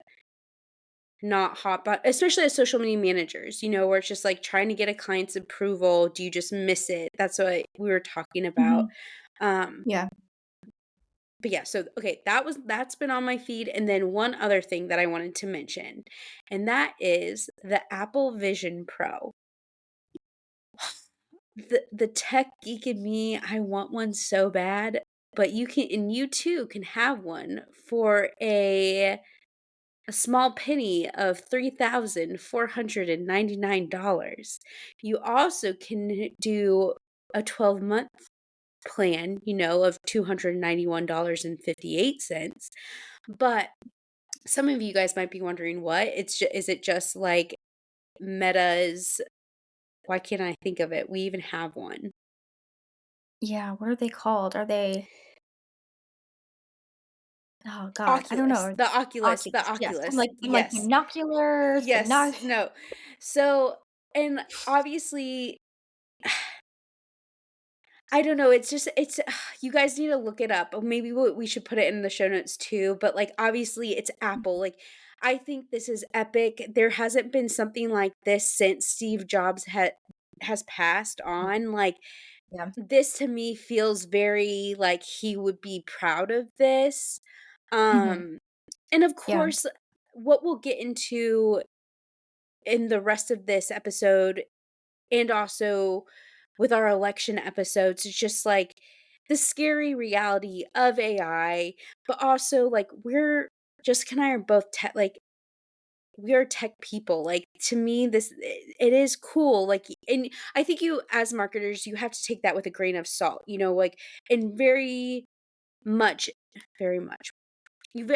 not hop on, especially as social media managers, where it's just like trying to get a client's approval. Do you just miss it? That's what we were talking about. Mhm. Um, Yeah. but yeah, so okay, that's been on my feed, and then one other thing that I wanted to mention, and that is the Apple Vision Pro. The tech geek in me, I want one so bad, but you too can have one for a small penny of $3,499. You also can do a 12-month plan, of $291.58. But some of you guys might be wondering what? Is it just like Meta's, why can't I think of it? We even have one. Yeah, what are they called? Are they oh god, I don't Oculus, know. the Oculus, yes. Oculus. I'm like Yes. binoculars, Yes. No. So, and obviously I don't know, it's you guys need to look it up, or maybe we should put it in the show notes too, but, like, obviously, it's Apple, like, I think this is epic. There hasn't been something like this since Steve Jobs has passed on, like, Yeah. this to me feels very like he would be proud of this, Mhm. um, and of Yeah. course, what we'll get into in the rest of this episode and also with our election episodes, it's just like the scary reality of AI, but also like Jessica and I are both tech, like we are tech people. Like to me, it is cool. Like, and I think you as marketers, you have to take that with a grain of salt. Like and much, very much.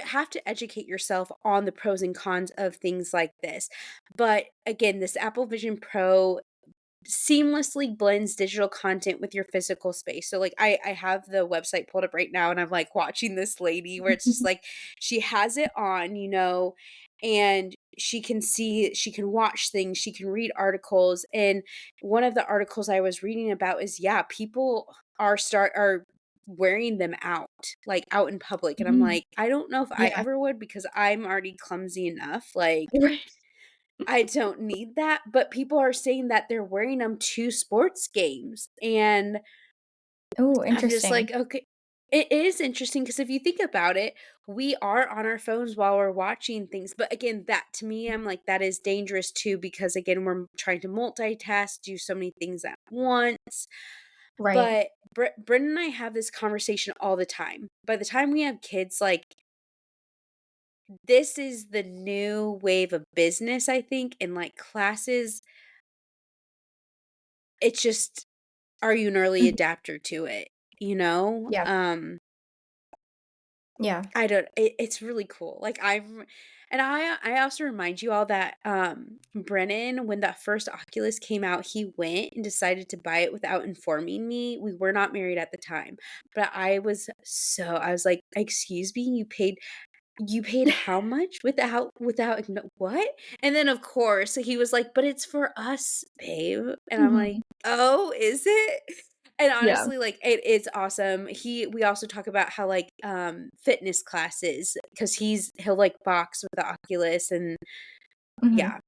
Have to educate yourself on the pros and cons of things like this. But again, this Apple Vision Pro seamlessly blends digital content with your physical space. So like I have the website pulled up right now and I'm like watching this lady where it's just like she has it on, and she can watch things, she can read articles. And one of the articles I was reading about is yeah, people are wearing them out, like out in public. And I'm Mhm. like, I don't know if I Yeah. ever would because I'm already clumsy enough. Like Right. I don't need that, but people are saying that they're wearing them to sports games, and Oh, I'm just interesting. like, "Okay." It is interesting because if you think about it, we are on our phones while we're watching things, but again, that to me, I'm like, that is dangerous too because, again, we're trying to multitask, do so many things at once, Right. but Brendan and I have this conversation all the time. By the time we have kids, like, this is the new wave of business, I think, and, like, classes, it's just, are you an early Mhm. adapter to it, you know? Yeah. Yeah. I don't it's really cool. Like, and I also remind you all that, Brennan, when that first Oculus came out, he went and decided to buy it without informing me. We were not married at the time, but I was like, "Excuse me, you paid how much without what?" And then, of course, he was like, "But it's for us, babe." And I'm like, Mhm. "Oh, is it?" And Yeah. honestly, like, it is awesome. We also talk about how, like, fitness classes, because he'll, like, box with the Oculus and Mhm. yeah.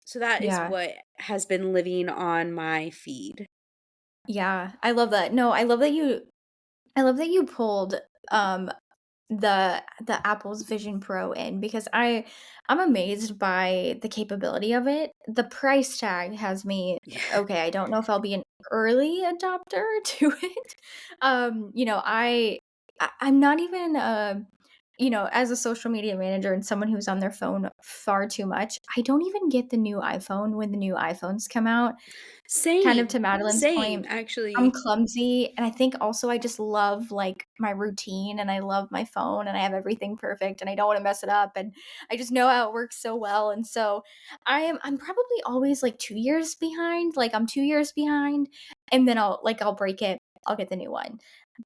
So that is Yeah. what has been living on my feed. Yeah. I love that. No, I love that you pulled, um, the Apple's Vision Pro in because I'm amazed by the capability of it. The price tag has me Yeah. okay, I don't know if I'll be an early adopter to it. I'm not even as a social media manager and someone who's on their phone far too much, I don't even get the new iPhone when the new iPhones come out. Kind of Same, to Madeline's same, point, I'm actually. clumsy, and I think also I just love, like, my routine, and I love my phone, and I have everything perfect, and I don't wanna mess it up, and I just know how it works so well, and so I'm probably always, like, 2 years behind, like, I'm 2 years behind, and then I'll break it, I'll get the new one.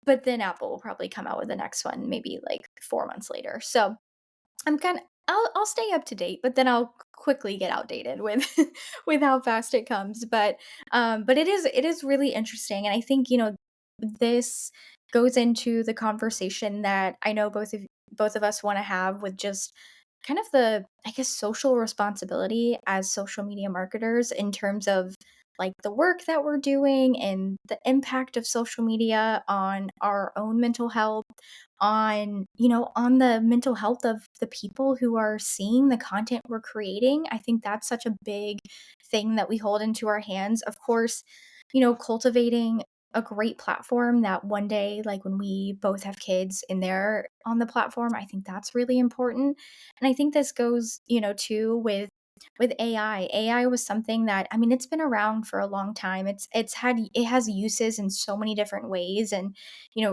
But then Apple will probably come out with the next one maybe, like, 4 months later, so I'm kinda I'll stay up to date, but then I'll quickly get outdated with with how fast it comes, but it is really interesting, and I think, this goes into the conversation that I know both of us wanna have with just kind of the, I guess, social responsibility as social media marketers in terms of, like the work that we're doing and the impact of social media on our own mental health, on, on the mental health of the people who are seeing the content we're creating. I think that's such a big thing that we hold into our hands. Of course, cultivating a great platform that one day, like when we both have kids and they're on the platform, I think that's really important. And I think this goes, too with AI. AI was something that, I mean, it's been around for a long time. It has uses in so many different ways, and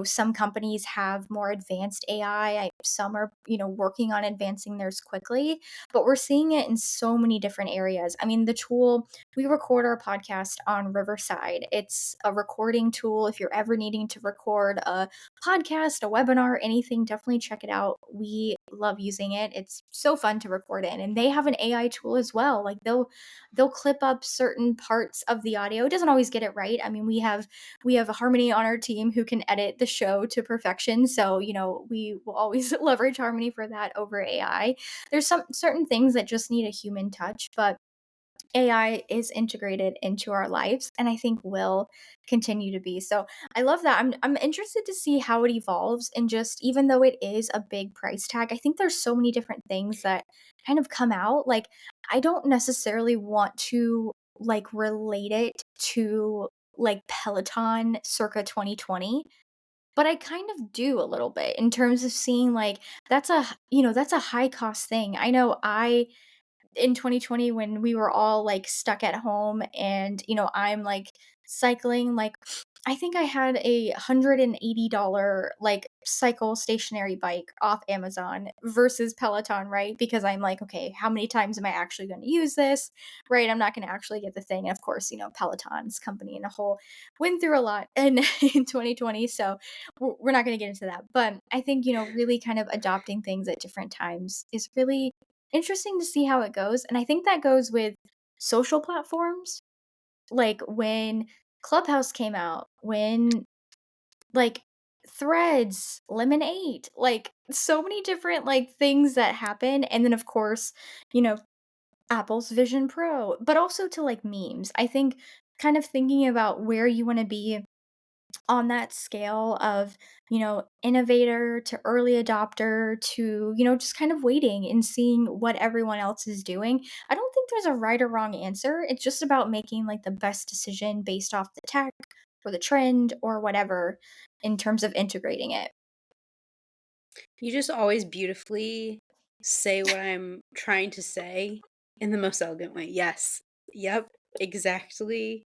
some companies have more advanced AI. Some are, working on advancing theirs quickly, but we're seeing it in so many different areas. I mean, the tool we record our podcast on Riverside. It's a recording tool. If you're ever needing to record a podcast, a webinar, anything, definitely check it out. We love using it. It's so fun to record in. And they have an AI tool as well. Like they'll clip up certain parts of the audio. It doesn't always get it right. I mean, we have a Harmony on our team who can edit the show to perfection. So, we will always leverage Harmony for that over AI. There's some certain things that just need a human touch, but AI is integrated into our lives and I think will continue to be. So I love that. I'm interested to see how it evolves, and just even though it is a big price tag, I think there's so many different things that kind of come out. Like I don't necessarily want to like relate it to like Peloton circa 2020, but I kind of do a little bit in terms of seeing like that's a high cost thing. I know I in 2020 when we were all like stuck at home and I'm like cycling, like I think I had $180 like cycle stationary bike off Amazon versus Peloton, right? Because I'm like, okay, how many times am I actually going to use this? Right? I'm not going to actually get the thing. And of course, Peloton's company and a whole went through a lot in 2020, so we're not going to get into that. But I think really kind of adopting things at different times is really interesting to see how it goes, and I think that goes with social platforms, like when Clubhouse came out, when, like, Threads, Lemonade, like, so many different, like, things that happen, and then, of course, you know, Apple's Vision Pro, but also to, like, memes. I think kind of thinking about where you wanna be on that scale of, innovator to early adopter to, just kind of waiting and seeing what everyone else is doing. I don't think there's a right or wrong answer. It's just about making like the best decision based off the tech or the trend or whatever in terms of integrating it. You just always beautifully say what I'm trying to say in the most elegant way. Yes. Yep. Exactly.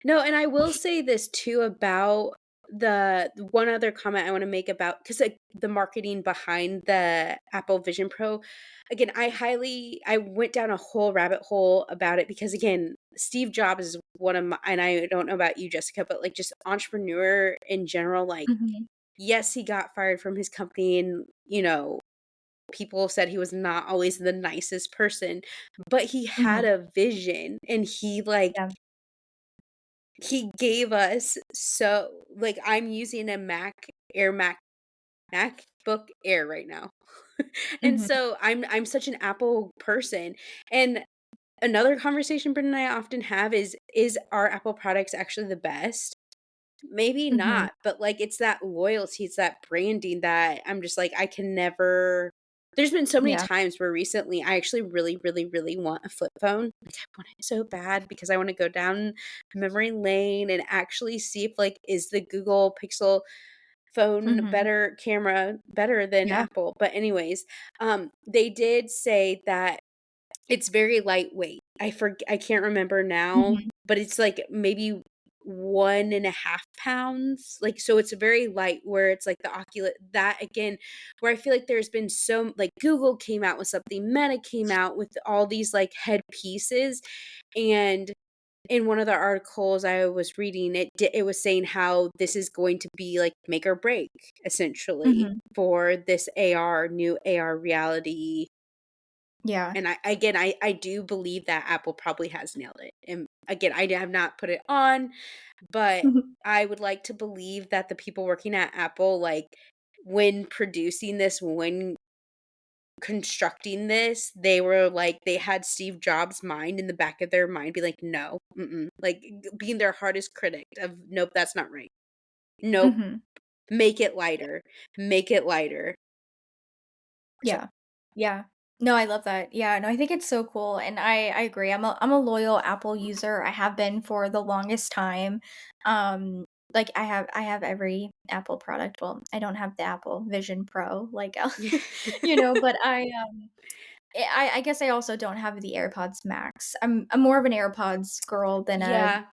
No, and I will say this too about the one other comment I want to make about because like the marketing behind the Apple Vision Pro. Again, I went down a whole rabbit hole about it because again, Steve Jobs is one of my, and I don't know about you, Jessica, but like just entrepreneur in general, like Mhm. yes, he got fired from his company and, people said he was not always the nicest person, but he had Mhm. a vision and Yeah. he gave us so like I'm using a Air Mac MacBook Air right now. And Mhm. so I'm such an Apple person. And another conversation Brendan and I often have is our Apple products actually the best? Maybe Mhm. not, but, like, it's that loyalty, it's that branding that I'm just like, I can never there's been so many Yeah. times where recently I actually really, really, really want a flip phone. Like, I want it so bad because I wanna go down memory lane and actually see if, like, is the Google Pixel phone Mhm. better camera better than Yeah. Apple? But anyways, they did say that it's very lightweight. I can't remember now, Mhm. but it's, like, maybe 1.5 pounds, like, so it's very light where it's, like, the Oculus that again, where I feel like there's been so like, Google came out with something, Meta came out with all these, like, headpieces, and in one of the articles I was reading, it was saying how this is going to be, like, make or break, essentially, Mhm. for this new AR reality Yeah. and I do believe that Apple probably has nailed it, and again, I have not put it on, but Mhm. I would like to believe that the people working at Apple, like, when producing this, when constructing this, they were like they had Steve Jobs' mind in the back of their mind, be like, "No, mm-mm." Like, being their hardest critic of, "Nope, that's not right. Nope, Mhm. make it lighter, make it lighter." So Yeah. Yeah. No, I love that. Yeah, no, I think it's so cool, and I agree. I'm a loyal Apple user. I have been for the longest time. Like I have every Apple product. Well, I don't have the Apple Vision Pro, like, but I guess I also don't have the AirPods Max. I'm more of an AirPods girl than Yeah.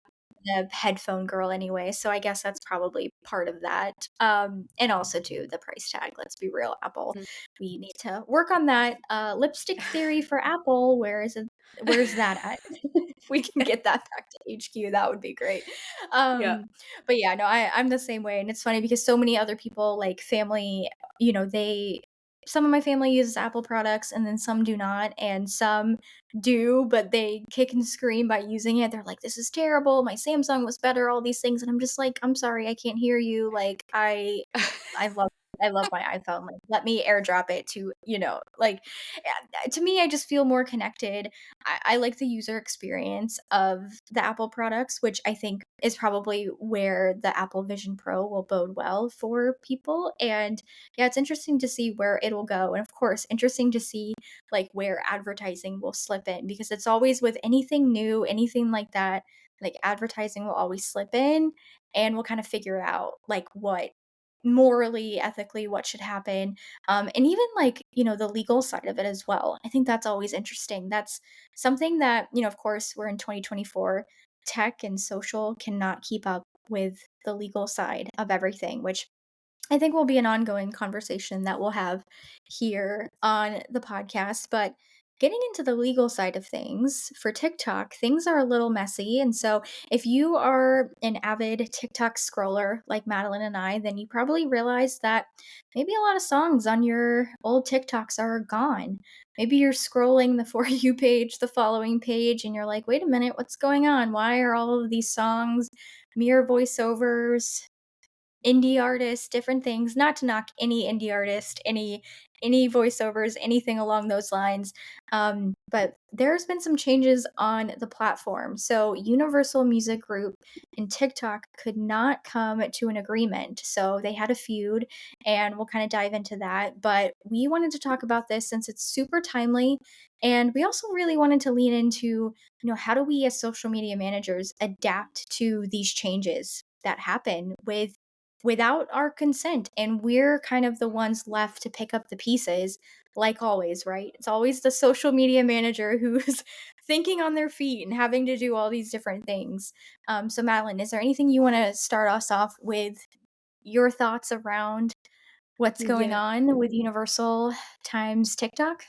a headphone girl anyway, so I guess that's probably part of that. And also too, the price tag, let's be real, Apple. Mm. We need to work on that. Lipstick theory for Apple, where's that at? If we can get that back to HQ, that would be great. Yeah. But yeah, no, I'm the same way, and it's funny because so many other people, like family, they some of my family uses Apple products and then some do not, and some do, but they kick and scream by using it. They're like, "This is terrible. My Samsung was better." All these things, and I'm just like, "I'm sorry, I can't hear you." Like, I love I love my iPhone. Like, let me airdrop it to, to me, I just feel more connected. I like the user experience of the Apple products, which I think is probably where the Apple Vision Pro will bode well for people. And yeah, it's interesting to see where it'll go. And of course, interesting to see like where advertising will slip in because it's always with anything new, anything like that, like advertising will always slip in and we'll kind of figure out like what morally, ethically, what should happen. And even like, the legal side of it as well. I think that's always interesting. That's something that, of course, we're in 2024. Tech and social cannot keep up with the legal side of everything, which I think will be an ongoing conversation that we'll have here on the podcast. But getting into the legal side of things for TikTok, things are a little messy. And so, if you are an avid TikTok scroller like Madeline and I, then you probably realize that maybe a lot of songs on your old TikToks are gone. Maybe you're scrolling the For You page, the following page, and you're like, wait a minute, what's going on? Why are all of these songs mere voiceovers? Indie artists, different things, not to knock any indie artist, any voiceovers, anything along those lines. But there's been some changes on the platform. So Universal Music Group and TikTok could not come to an agreement. So they had a feud, and we'll kind of dive into that. But we wanted to talk about this since it's super timely. And we also really wanted to lean into, how do we as social media managers adapt to these changes that happen without our consent, and we're kind of the ones left to pick up the pieces, like always, right? It's always the social media manager who's thinking on their feet and having to do all these different things. So Madeline, is there anything you want to start us off with your thoughts around what's going Yeah. on with Universal times TikTok?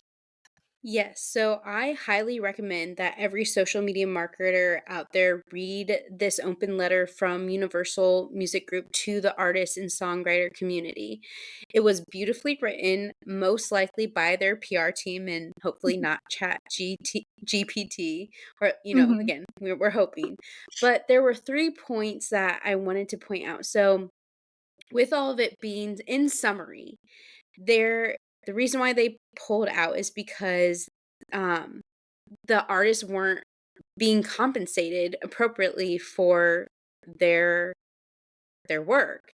Yes, so I highly recommend that every social media marketer out there read this open letter from Universal Music Group to the artist and songwriter community. It was beautifully written, most likely by their PR team and hopefully not GPT, or, Hmm. again, we're hoping. But there were 3 points that I wanted to point out. So, with all of it being in summary, there the reason why they pulled out is because um the artists weren't being compensated appropriately for their their work.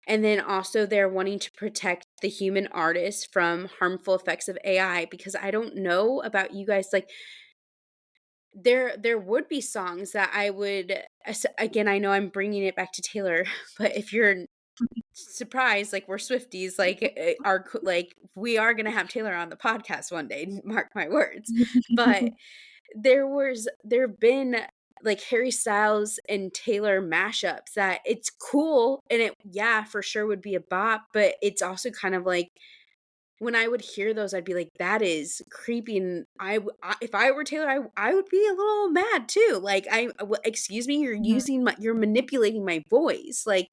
And then also they're wanting to protect the human artist from harmful effects of AI, because I don't know about you guys, like, there would be songs that I would again, I know I'm bringing it back to Taylor, but if you're surprised, like, we're Swifties, like, like, we are gonna have Taylor on the podcast one day, mark my words. But there've been, like, Harry Styles and Taylor mashups that it's cool, and it, yeah, for sure would be a bop, but it's also kind of like, when I would hear those, I'd be like, "That is creepy," and if I were Taylor, I would be a little mad too, like, "Excuse me, you're manipulating my voice," like,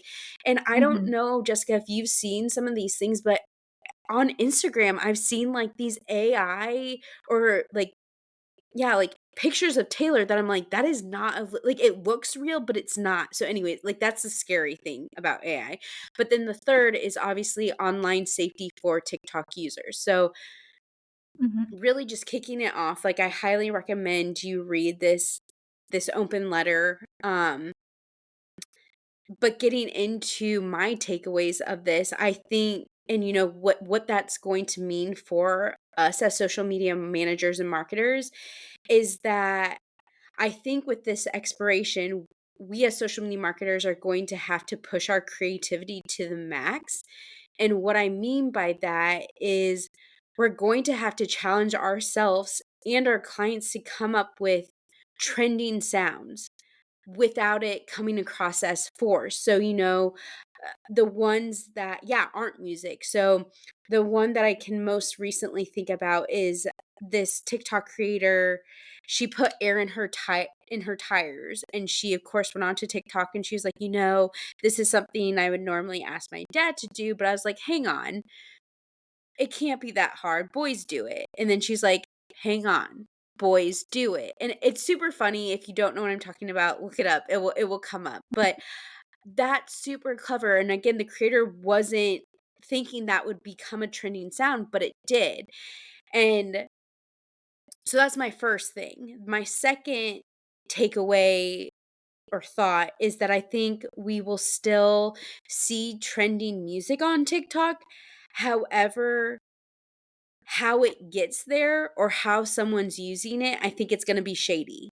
and I don't Hmm. know, Jessica, if you've seen some of these things, but on Instagram, I've seen, like, these AI, or, like, yeah, like, pictures of Taylor that I'm like, "That is not of," like, it looks real, but it's not. So anyway, like, that's the scary thing about AI. But then the third is obviously online safety for TikTok users. So Mhm. really just kicking it off, like, I highly recommend you read this open letter, but getting into my takeaways of this, I think and you know what that's going to mean for us as social media managers and marketers is that I think with this expiration, we as social media marketers are going to have to push our creativity to the max. And what I mean by that is we're going to have to challenge ourselves and our clients to come up with trending sounds without it coming across as forced. So, the ones that, yeah, aren't music. So, the one that I can most recently think about is this TikTok creator. She put air in her tires, and she of course went on to TikTok and she was like, this is something I would normally ask my dad to do, but I was like, hang on, it can't be that hard. Boys do it. And then she's like, hang on. Boys do it. And it's super funny. If you don't know what I'm talking about, look it up. It will come up. But that's super clever. And again, the creator wasn't thinking that would become a trending sound, but it did. And so that's my first thing. My second takeaway or thought is that I think we will still see trending music on TikTok. However, how it gets there or how someone's using it, I think it's gonna be shady.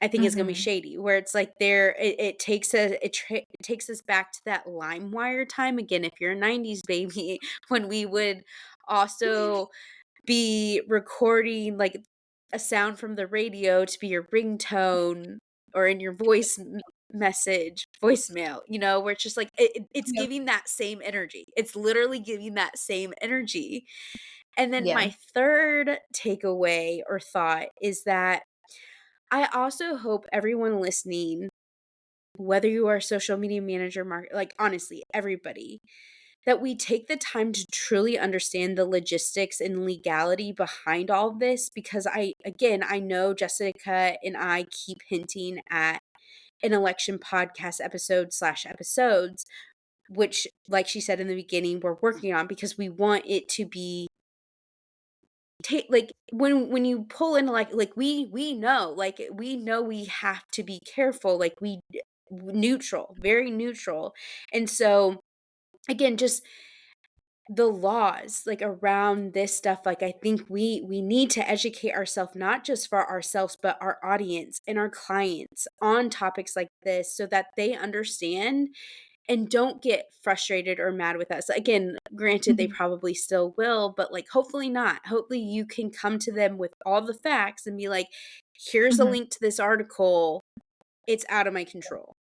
I think it's gonna be Mhm. shady where it's like it takes it takes us back to that LimeWire time again, if you're a '90s baby, when we would also be recording, like, a sound from the radio to be your ringtone or in your voicemail, where it's just like it's Yep. giving that same energy. It's literally giving that same energy. And then Yeah. my third takeaway or thought is that I also hope everyone listening, whether you are a social media manager, like honestly, everybody, that we take the time to truly understand the logistics and legality behind all of this because I know Jessica and I keep hinting at an election podcast episode slash episodes, which, like she said in the beginning, we're working on because we want it to be take like when you pull in like we know we have to be careful, like neutral, very neutral. And so again, just the laws like around this stuff, like I think we need to educate ourselves, not just for ourselves but our audience and our clients on topics like this so that they understand and don't get frustrated or mad with us. Again, granted, they Mhm. probably still will, but like hopefully not. Hopefully you can come to them with all the facts and be like, here's a Mhm. link to this article. It's out of my control.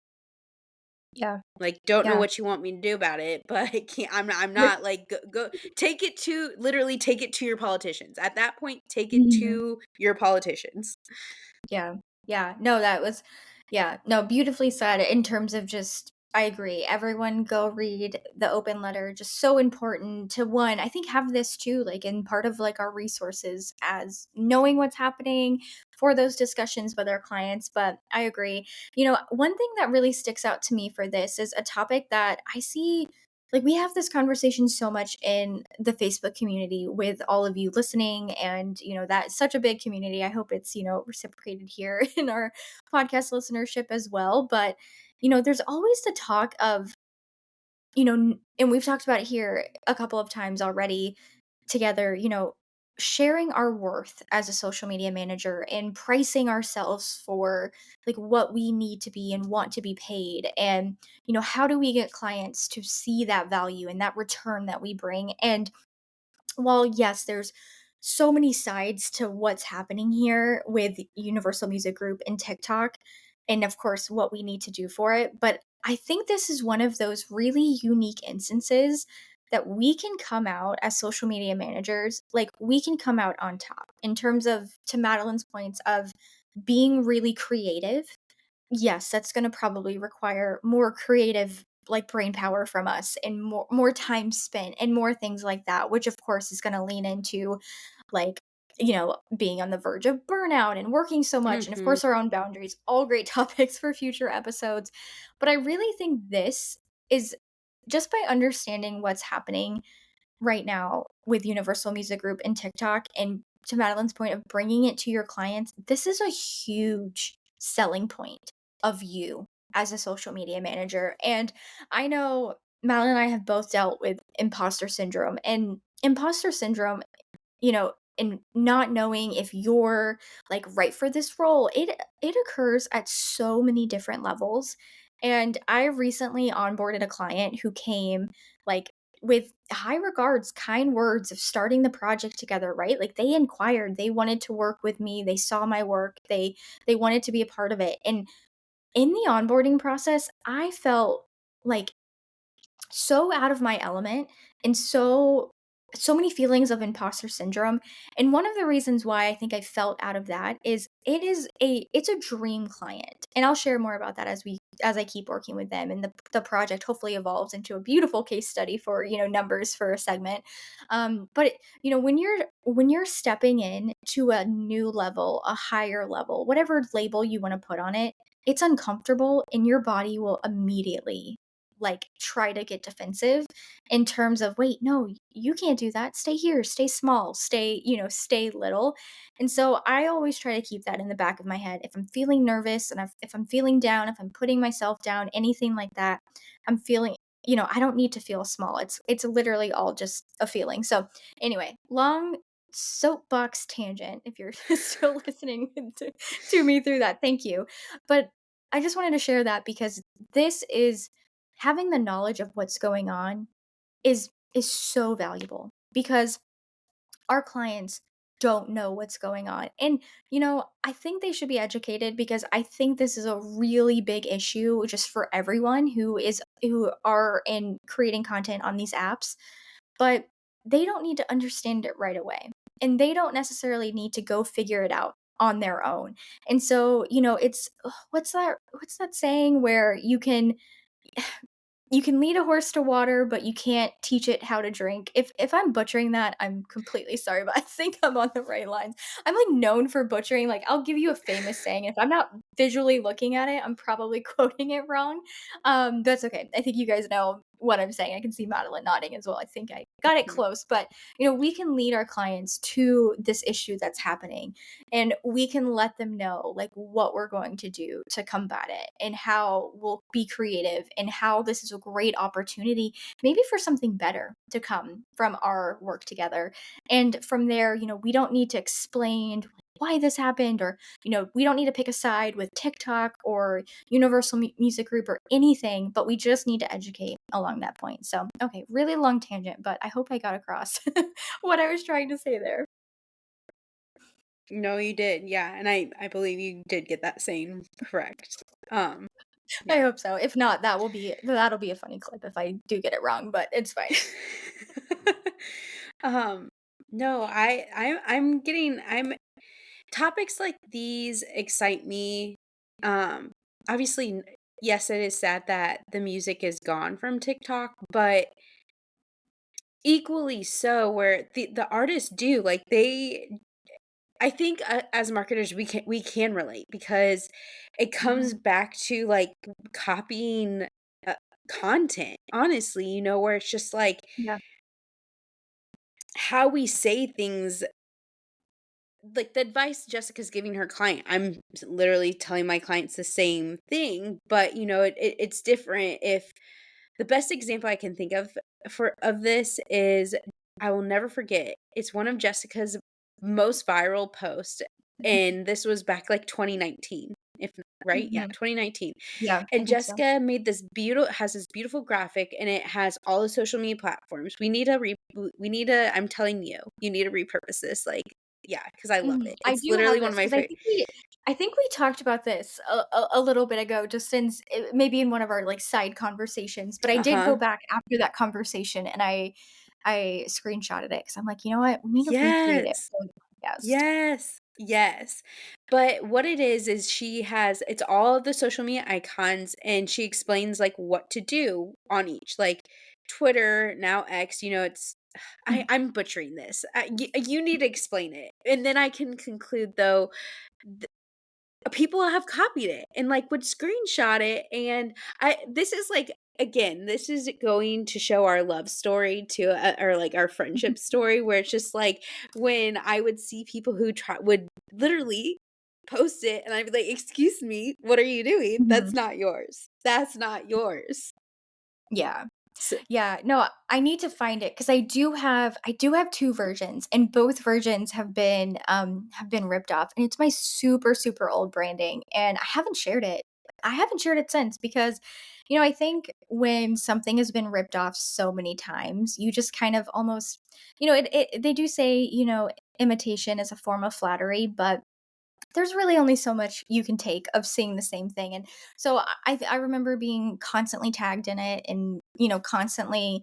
Yeah. Like, don't know Yeah. what you want me to do about it, but I can't, I'm not like, go take it to literally take it to your politicians. At that point, take it Mhm. to your politicians. Yeah. Yeah. No, that was yeah. No, beautifully said in terms of just I agree. Everyone go read the open letter. Just so important to one, I think have this too, like in part of like our resources as knowing what's happening for those discussions with our clients. But I agree. One thing that really sticks out to me for this is a topic that I see like we have this conversation so much in the Facebook community with all of you listening and that's such a big community. I hope it's reciprocated here in our podcast listenership as well, but there's always the talk of and we've talked about it here a couple of times already together, sharing our worth as a social media manager and pricing ourselves for like what we need to be and want to be paid. And, how do we get clients to see that value and that return that we bring? And while yes, there's so many sides to what's happening here with Universal Music Group and TikTok, and of course, what we need to do for it. But I think this is one of those really unique instances that we can come out as social media managers, like we can come out on top in terms of, to Madeline's points, of being really creative. Yes, that's gonna probably require more creative, like, brain power from us and more time spent and more things like that, which, of course, is gonna lean into, like, being on the verge of burnout and working so much, and, of Mhm. course, our own boundaries, all great topics for future episodes. But I really think this is just by understanding what's happening right now with Universal Music Group and TikTok, and to Madeline's point of bringing it to your clients, this is a huge selling point of you as a social media manager. And I know Madeline and I have both dealt with imposter syndrome, and imposter syndrome, and not knowing if you're like right for this role, it occurs at so many different levels. And I recently onboarded a client who came like with high regards, kind words of starting the project together, right? Like they inquired, they wanted to work with me, they saw my work, they wanted to be a part of it. And in the onboarding process, I felt like so out of my element and so many feelings of imposter syndrome. And one of the reasons why I think I felt out of that is it's a dream client. And I'll share more about that as I keep working with them, and the project hopefully evolves into a beautiful case study for, numbers for a segment. But when you're stepping in to a new level, a higher level, whatever label you want to put on it, it's uncomfortable and your body will immediately like try to get defensive in terms of, wait, no, you can't do that, stay here, stay small, stay little. And so I always try to keep that in the back of my head. If I'm feeling nervous, and if I'm feeling down, if I'm putting myself down, anything like that, I'm feeling, I don't need to feel small. It's literally all just a feeling. So anyway, long soapbox tangent, if you're still listening to me through that, thank you. But I just wanted to share that because this is having the knowledge of what's going on is so valuable, because our clients don't know what's going on. And I think they should be educated, because I think this is a really big issue just for everyone who are in creating content on these apps. But they don't need to understand it right away, and they don't necessarily need to go figure it out on their own. And so, it's what's that saying where you can lead a horse to water, but you can't teach it how to drink. If I'm butchering that, I'm completely sorry, but I think I'm on the right lines. I'm like known for butchering. Like I'll give you a famous saying. If I'm not visually looking at it, I'm probably quoting it wrong. That's okay. I think you guys know what I'm saying. I can see Madeline nodding as well. I think I got it Mhm. close, but we can lead our clients to this issue that's happening, and we can let them know like what we're going to do to combat it, and how we'll be creative, and how this is a great opportunity maybe for something better to come from our work together. And from there, we don't need to explain why this happened, or we don't need to pick a side with TikTok or Universal Music Group or anything, but we just need to educate along that point. So okay, really long tangent, but I hope I got across what I was trying to say there. No, you did, yeah, and I believe you did get that saying correct. Um, I yeah. hope so. If not, that'll be a funny clip if I do get it wrong, but it's fine. Um, no, I'm getting I'm topics like these excite me. Um, obviously, yes, it is sad that the music is gone from TikTok, but equally so where the artists do like they I think, as marketers, we can relate because it comes Mhm. back to, like, copying, uh, content, honestly, where it's just, like, Yeah. how we say things like, the advice Jessica's giving her client, I'm literally telling my clients the same thing, but, it's different if the best example I can think of this is I will never forget, it's one of Jessica's most viral posts, Mhm. and this was back, like, 2019, if right? Yeah, Mhm. 2019, Yeah, I and think so. Jessica made this beautiful has this beautiful graphic, and it has all the social media platforms. We need to I'm telling you, you need to repurpose this, like yeah, because I love Mhm. it. I It's do literally have one of this my because favorite. I think we talked about this a little bit ago, just since maybe in one of our like side conversations. But I did go Uh-huh. back after that conversation, and I screenshotted it because I'm like, you know what, we need to recreate it Yes. for the podcast. Yes, yes. But what it is it's all of the social media icons and she explains like what to do on each. Like Twitter, now X, it's I'm butchering this. You need to explain it. And then I can conclude though people have copied it and, like, would screenshot it, and I this is, like again, this is going to show our love story to, or, like, our friendship story where it's just, like, when I would see people who try would literally post it, and I'd be like, "Excuse me, what are you doing? That's Mhm. not yours. That's not yours." Yeah. So Yeah, no, I need to find it because I do have 2 versions, and both versions have been ripped off, and it's my super, super old branding, and I haven't shared it. I haven't shared it since because, I think when something has been ripped off so many times, you just kind of almost they do say, imitation is a form of flattery, but there's really only so much you can take of seeing the same thing, and so I remember being constantly tagged in it and, constantly,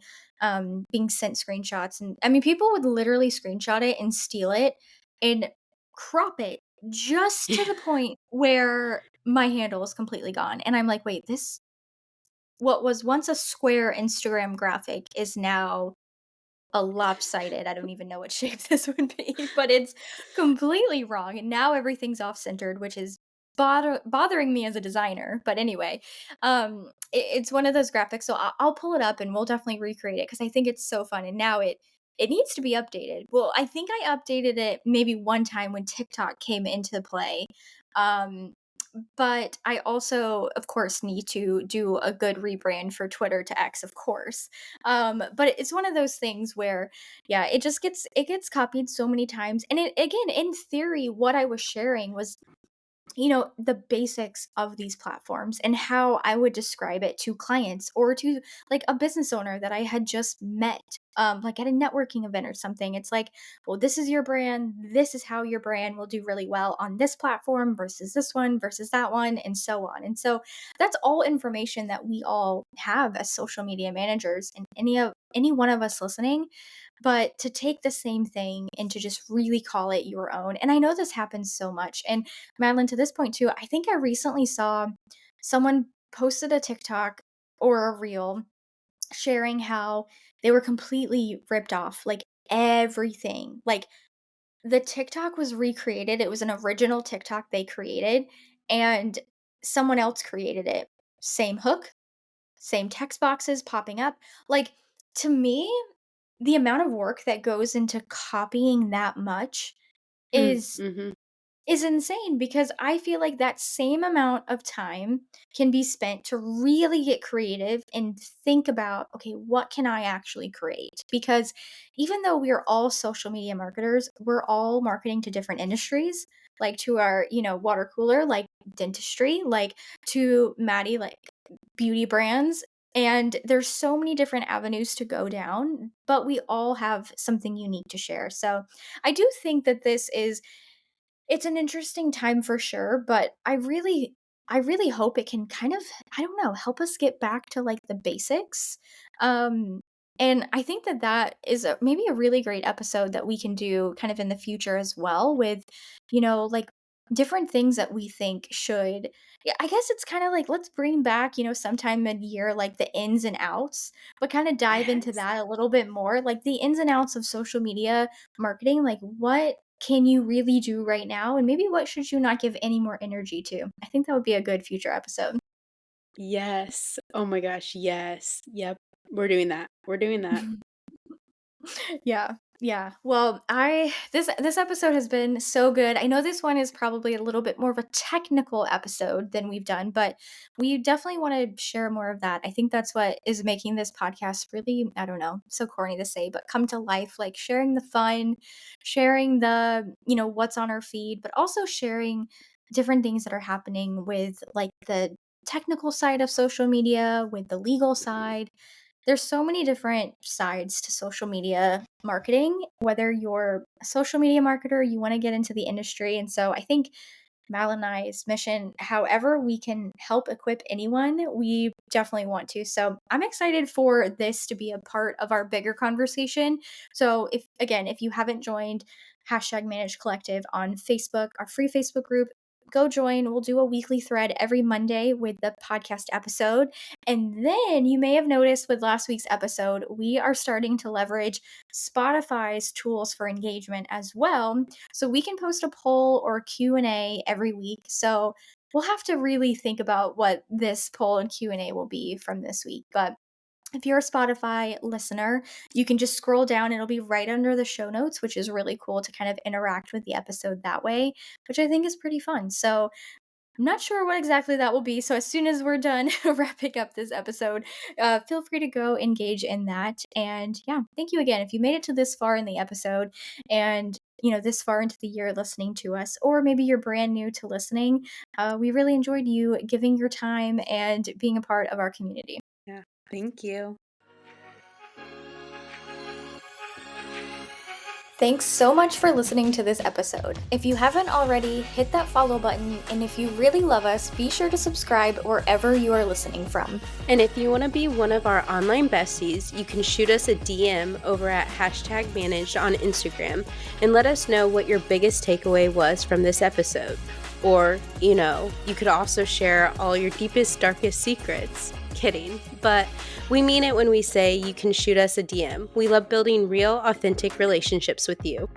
being sent screenshots, and I mean, people would literally screenshot it and steal it and crop it just to the point where my handle is completely gone, and I'm like, "Wait, this what was once a square Instagram graphic is now a lopsided, I don't even know what shape this would be, but it's completely wrong, and now everything's off-centered, which is bothering me as a designer, but anyway, it's one of those graphics, so I'll pull it up and we'll definitely recreate it because I think it's so fun, and now it needs to be updated. Well, I think I updated it maybe one time when TikTok came into play, um, but I also, of course, need to do a good rebrand for Twitter to X, of course. But it's one of those things where, yeah, it gets copied so many times. And it again, in theory, what I was sharing was the basics of these platforms and how I would describe it to clients or to like a business owner that I had just met, like at a networking event or something. It's like, well, this is your brand. This is how your brand will do really well on this platform versus this one versus that one, and so on. And so that's all information that we all have as social media managers, and any one of us listening, but to take the same thing and to just really call it your own. And I know this happens so much. And Madeline, to this point too, I think I recently saw someone posted a TikTok or a reel sharing how they were completely ripped off, like everything. Like the TikTok was recreated. It was an original TikTok they created, and someone else created it. Same hook, same text boxes popping up. Like to me, the amount of work that goes into copying that much Mm, is mhm. is insane because I feel like that same amount of time can be spent to really get creative and think about, okay, what can I actually create? Because even though we are all social media marketers, we're all marketing to different industries, like to our, water cooler, like dentistry, like to Maddie, like beauty brands. And there's so many different avenues to go down, but we all have something unique to share. So I do think that it's an interesting time for sure, but I really hope it can kind of, I don't know, help us get back to like the basics. Um and I think that that is maybe a really great episode that we can do kind of in the future as well with, like different things that we think should, yeah, I guess it's kind of like let's bring back, sometime mid-year like the ins and outs, but kind of dive into Yes. that a little bit more, like the ins and outs of social media marketing, like what can you really do right now? And maybe what should you not give any more energy to? I think that would be a good future episode. Yes. Oh my gosh, yes. Yep. We're doing that. We're doing that. Yeah. Yeah. Well, I this episode has been so good. I know this one is probably a little bit more of a technical episode than we've done, but we definitely want to share more of that. I think that's what is making this podcast really, I don't know, so corny to say, but come to life, like sharing the fun, sharing the, what's on our feed, but also sharing different things that are happening with like the technical side of social media, with the legal side. There's so many different sides to social media marketing, whether you're a social media marketer, you want to get into the industry. And so I think Mal and I's mission, however we can help equip anyone, we definitely want to. So I'm excited for this to be a part of our bigger conversation. So if you haven't joined hashtag Manage Collective on Facebook, our free Facebook group, go join. We'll do a weekly thread every Monday with the podcast episode. And then you may have noticed with last week's episode, we are starting to leverage Spotify's tools for engagement as well. So we can post a poll or a Q&A every week. So we'll have to really think about what this poll and Q&A will be from this week. But if you're a Spotify listener, you can just scroll down. It'll be right under the show notes, which is really cool to kind of interact with the episode that way, which I think is pretty fun. So I'm not sure what exactly that will be. So as soon as we're done wrapping up this episode, feel free to go engage in that. And yeah, thank you again. If you made it to this far in the episode and this far into the year listening to us, or maybe you're brand new to listening, we really enjoyed you giving your time and being a part of our community. Yeah. Thank you. Thanks so much for listening to this episode. If you haven't already, hit that follow button, and if you really love us, be sure to subscribe wherever you are listening from. And if you want to be one of our online besties, you can shoot us a DM over at #managed on Instagram and let us know what your biggest takeaway was from this episode. Or, you could also share all your deepest, darkest secrets. Kidding, but we mean it when we say you can shoot us a DM. We love building real, authentic relationships with you.